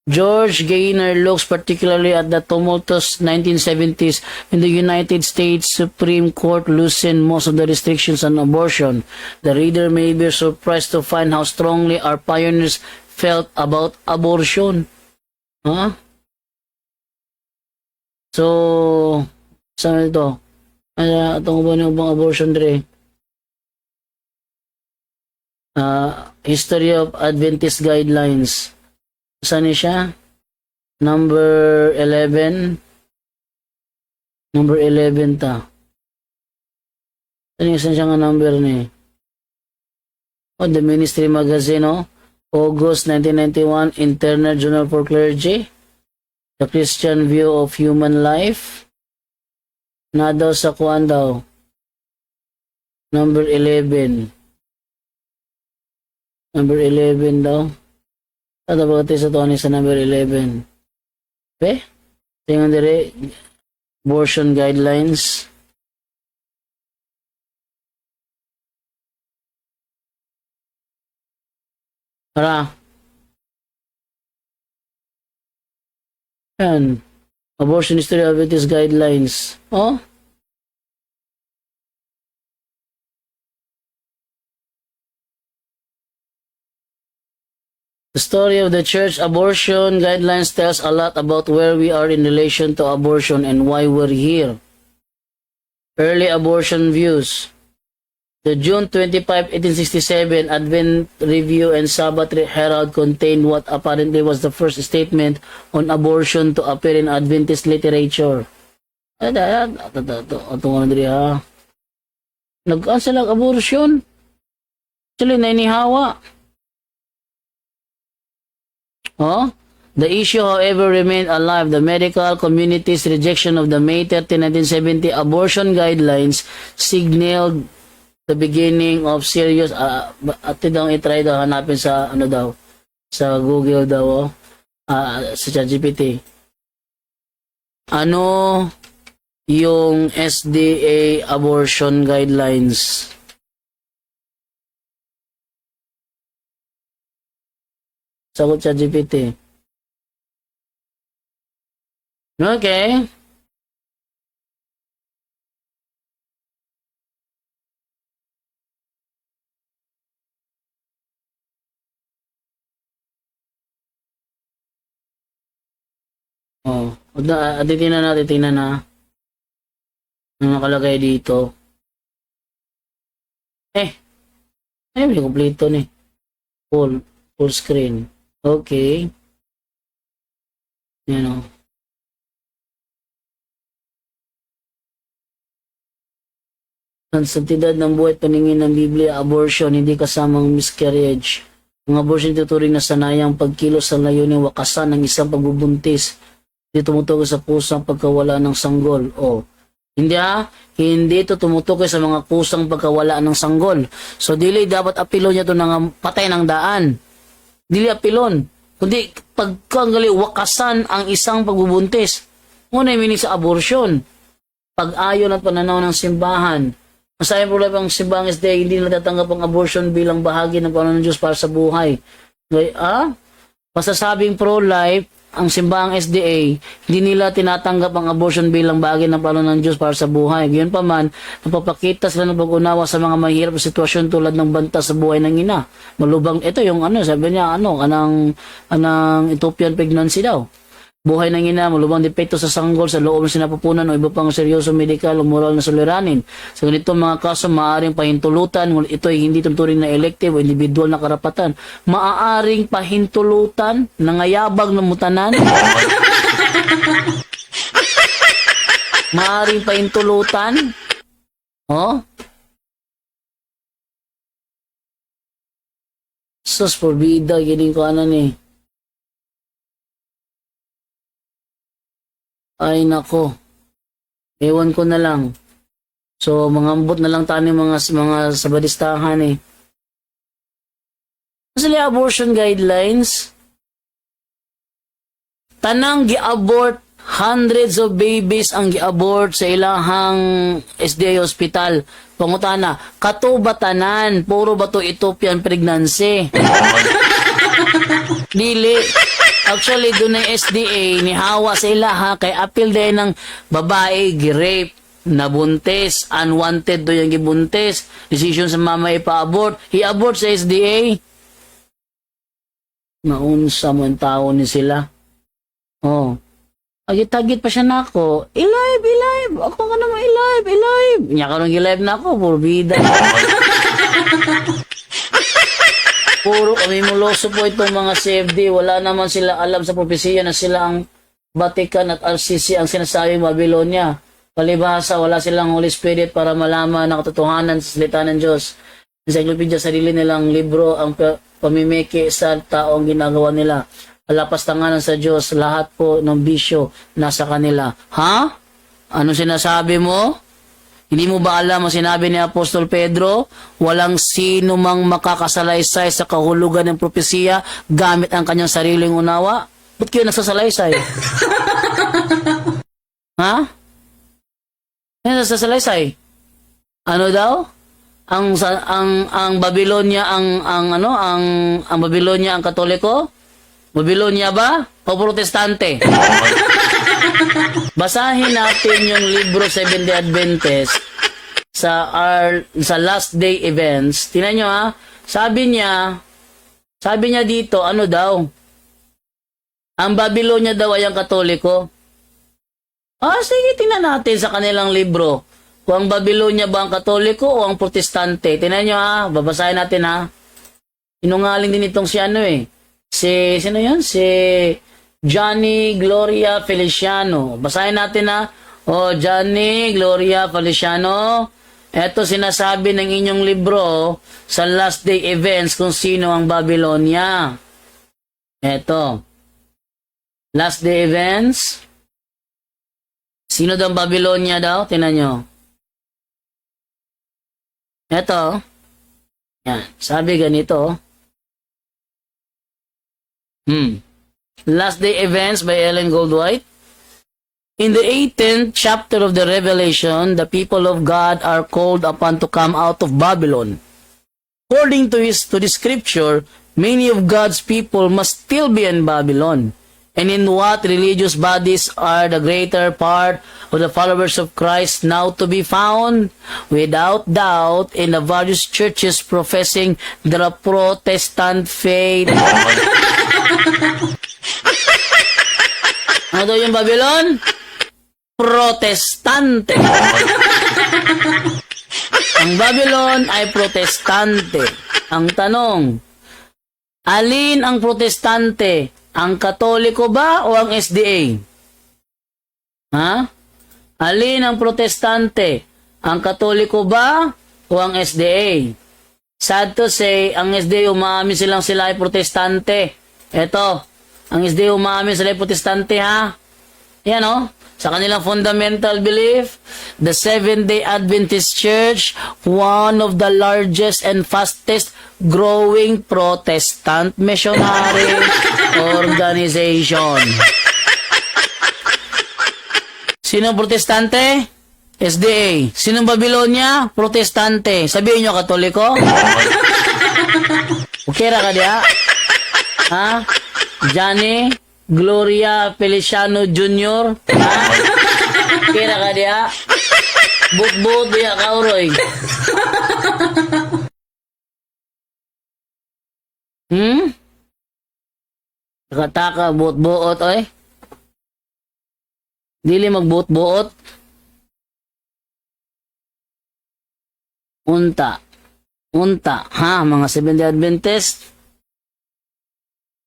George Gaynor looks particularly at the tumultuous 1970s when the United States Supreme Court loosened most of the restrictions on abortion. The reader may be surprised to find how strongly our pioneers felt about abortion. Huh? So, saan ito? Itong ba ng abortion dire? History of Adventist Guidelines. Saan siya? Number 11. Number 11 ta. Saan siya nga number ni? Oh, The Ministry Magazine, oh. August 1991, Internal Journal for Clergy. The Christian View of Human Life. Na daw sa kuan daw. Number 11. Number 11 daw. Ano ba ito sa tuwan sa number 11? Okay? Tingnan dire, abortion guidelines. Para. Yan. Abortion history of Adventist guidelines. Oh? The story of the church abortion guidelines tells a lot about where we are in relation to abortion and why we're here. Early abortion views. The June 25, 1867 Advent Review and Sabbath Herald contained what apparently was the first statement on abortion to appear in Adventist literature. Ito nga nandiri ha. Nag-answer lang abortion. Actually, nainihawa. Oh? The issue, however, remained alive. The medical community's rejection of the May 13, 1970 abortion guidelines signaled the beginning of serious, ate daw itry daw, hanapin sa, ano daw, sa Google daw, sa ChatGPT. Ano yung SDA abortion guidelines? Sagot ChatGPT. Okay. Oh, tingnan na. Ano nakalagay dito? Ay, may kompleto ni. Full screen. Okay. Yan o. Ang santidad ng buhay at paningin ng Biblia, abortion, hindi kasamang miscarriage. Ang abortion tuturing na sanayang pagkilos sa layunin wakasan ng isang pagbubuntis. Hindi tumutukoy sa pusang pagkawala ng sanggol. Hindi ito tumutukoy sa mga kusang pagkawala ng sanggol. So, dili dapat apilon niya ito ng patay ng daan. Dili apilon. Kundi, pagkanggali, wakasan ang isang pagbubuntis. Muna yung meaning sa abortion. Pag-ayon at pananaw ng simbahan. Masayang problema ang simbahang SDA, hindi natatanggap ang abortion bilang bahagi ng plano ng Diyos para sa buhay. Masasabing pro-life, ang simbahang SDA, hindi nila tinatanggap ang abortion bilang bahagi ng plano ng Diyos para sa buhay. Gayon pa man, napapakita sila ng pag-unawa sa mga mahirap na sitwasyon tulad ng banta sa buhay ng ina. Malubang, ito yung sabi niya, anang Ethiopian pregnancy daw. Buhay ng ina, malubang depekto sa sanggol, sa loob ng sinapupunan o iba pang seryoso medikal o moral na suliranin. Sa ganito mga kaso, maaaring pahintulutan, ngunit ito ay hindi tuturing na elective o individual na karapatan. Maaaring pahintulutan, nangayabag ng mutanan. Maaaring pahintulutan. Sus, forbida, gining ko Ay nako. Ewan ko na lang. So mangambot na lang tayo mga sabadistahan Kasi abortion guidelines, tanang gi-abort, hundreds of babies ang gi-abort sa ilahang SDA hospital. Pangutana, katubatanan, puro ba to Ethiopian pregnancy? Dili. Actually, doon ng SDA, nihawa sa ilaha, kay apil din ng babae, gi-rape, nabuntis, unwanted do yung gibuntis, decision sa mama ipa-abort, i-abort sa SDA. Naunsa mo ang tao ni sila. Agit-agit pa siya na ako, i-live, ako ka naman i-live. Niya ka nung i-live na ako, porbida. Puro kami muloso po itong mga CFD. Wala naman sila alam sa propesiya na sila ang Vatican at RCC ang sinasabing Babylonia. Palibhasa, wala silang Holy Spirit para malaman ang katotohanan sa salita ng Diyos. Encyclopedia, sarili nilang libro ang pamimiki sa taong ginagawa nila. Alapastanganan sa Diyos, lahat po ng bisyo nasa kanila. Ano sinasabi mo? Hindi mo ba alam ang sinabi ni Apostol Pedro? Walang sino mang makakasalaysay sa kahulugan ng propesiya gamit ang kanyang sariling unawa? Ba't kayo nagsasalaysay? Ano nagsasalaysay? Ano daw? Ang Babylonia ang Babylonia ang Katoliko? Babylonia ba? O Protestante? Basahin natin yung libro Seventh-day Adventist sa last day events. Tingnan nyo sabi niya dito, ano daw? Ang Babylonia daw ay ang Katoliko. Sige, tingnan natin sa kanilang libro. Kung ang Babylonia ba ang Katoliko o ang Protestante. Tingnan nyo babasahin natin Inungaling din itong sino yun? Si Johnny Gloria Feliciano. Basahin natin Johnny Gloria Feliciano. Ito sinasabi ng inyong libro sa last day events kung sino ang Babylonia. Ito. Last day events. Sino daw ang Babylonia daw? Tingnan nyo. Ito. Yan. Sabi ganito. Last Day Events by Ellen Goldwhite. In the 18th chapter of the Revelation, the people of God are called upon to come out of Babylon. According to the scripture, many of God's people must still be in Babylon. And in what religious bodies are the greater part of the followers of Christ now to be found? Without doubt, in the various churches professing the Protestant faith. Ano daw yung Babylon? Protestante. Ang Babylon ay protestante. Ang tanong, alin ang protestante? Ang Katoliko ba o ang SDA? Ha? Alin ang protestante? Ang Katoliko ba o ang SDA? Sad to say, ang SDA umaamin sila ay protestante. Eto, ang SDA umaamin sila ay protestante ha. Yan o. Sa kanilang fundamental belief, the Seventh-day Adventist Church, one of the largest and fastest growing Protestant missionary organization. Sinong protestante? SDA. Sinong Babylonia? Protestante. Sabihin nyo, Katoliko? Okay ra ka diya? Ha? Johnny? Gloria Feliciano Jr. Ha? Kira ka diya? But diya ka, Uroy. Taka-taka, buot-buot, oy. Dili magbuot-buot. Unta. Ha, mga Seventh-day Adventist?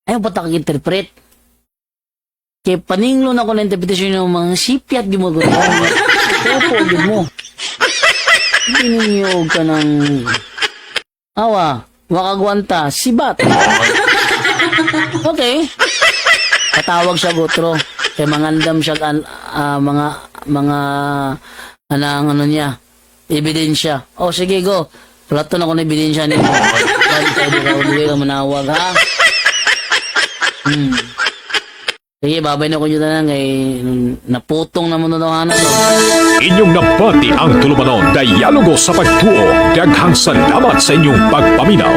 Ayaw ba takag-interpret? Kaya paninglo na ko na interpretation ng mga sipyat gimugot. Opo, gid mo. Hindi ninyo ka ng wakagwanta, sibat. Okay. Patawag siya gutro. Kaya mangandam siya ano niya, ebidensya. O sige, go. Plato na ko na ebidensya niyo. Hindi ka manawag, ha? Sige, babay na ko dito na ngay naputong na manunawanan. Inyong napati ang tulumanon, Dialogo sa Pagtuo. Daghang salamat sa inyong pagpaminaw.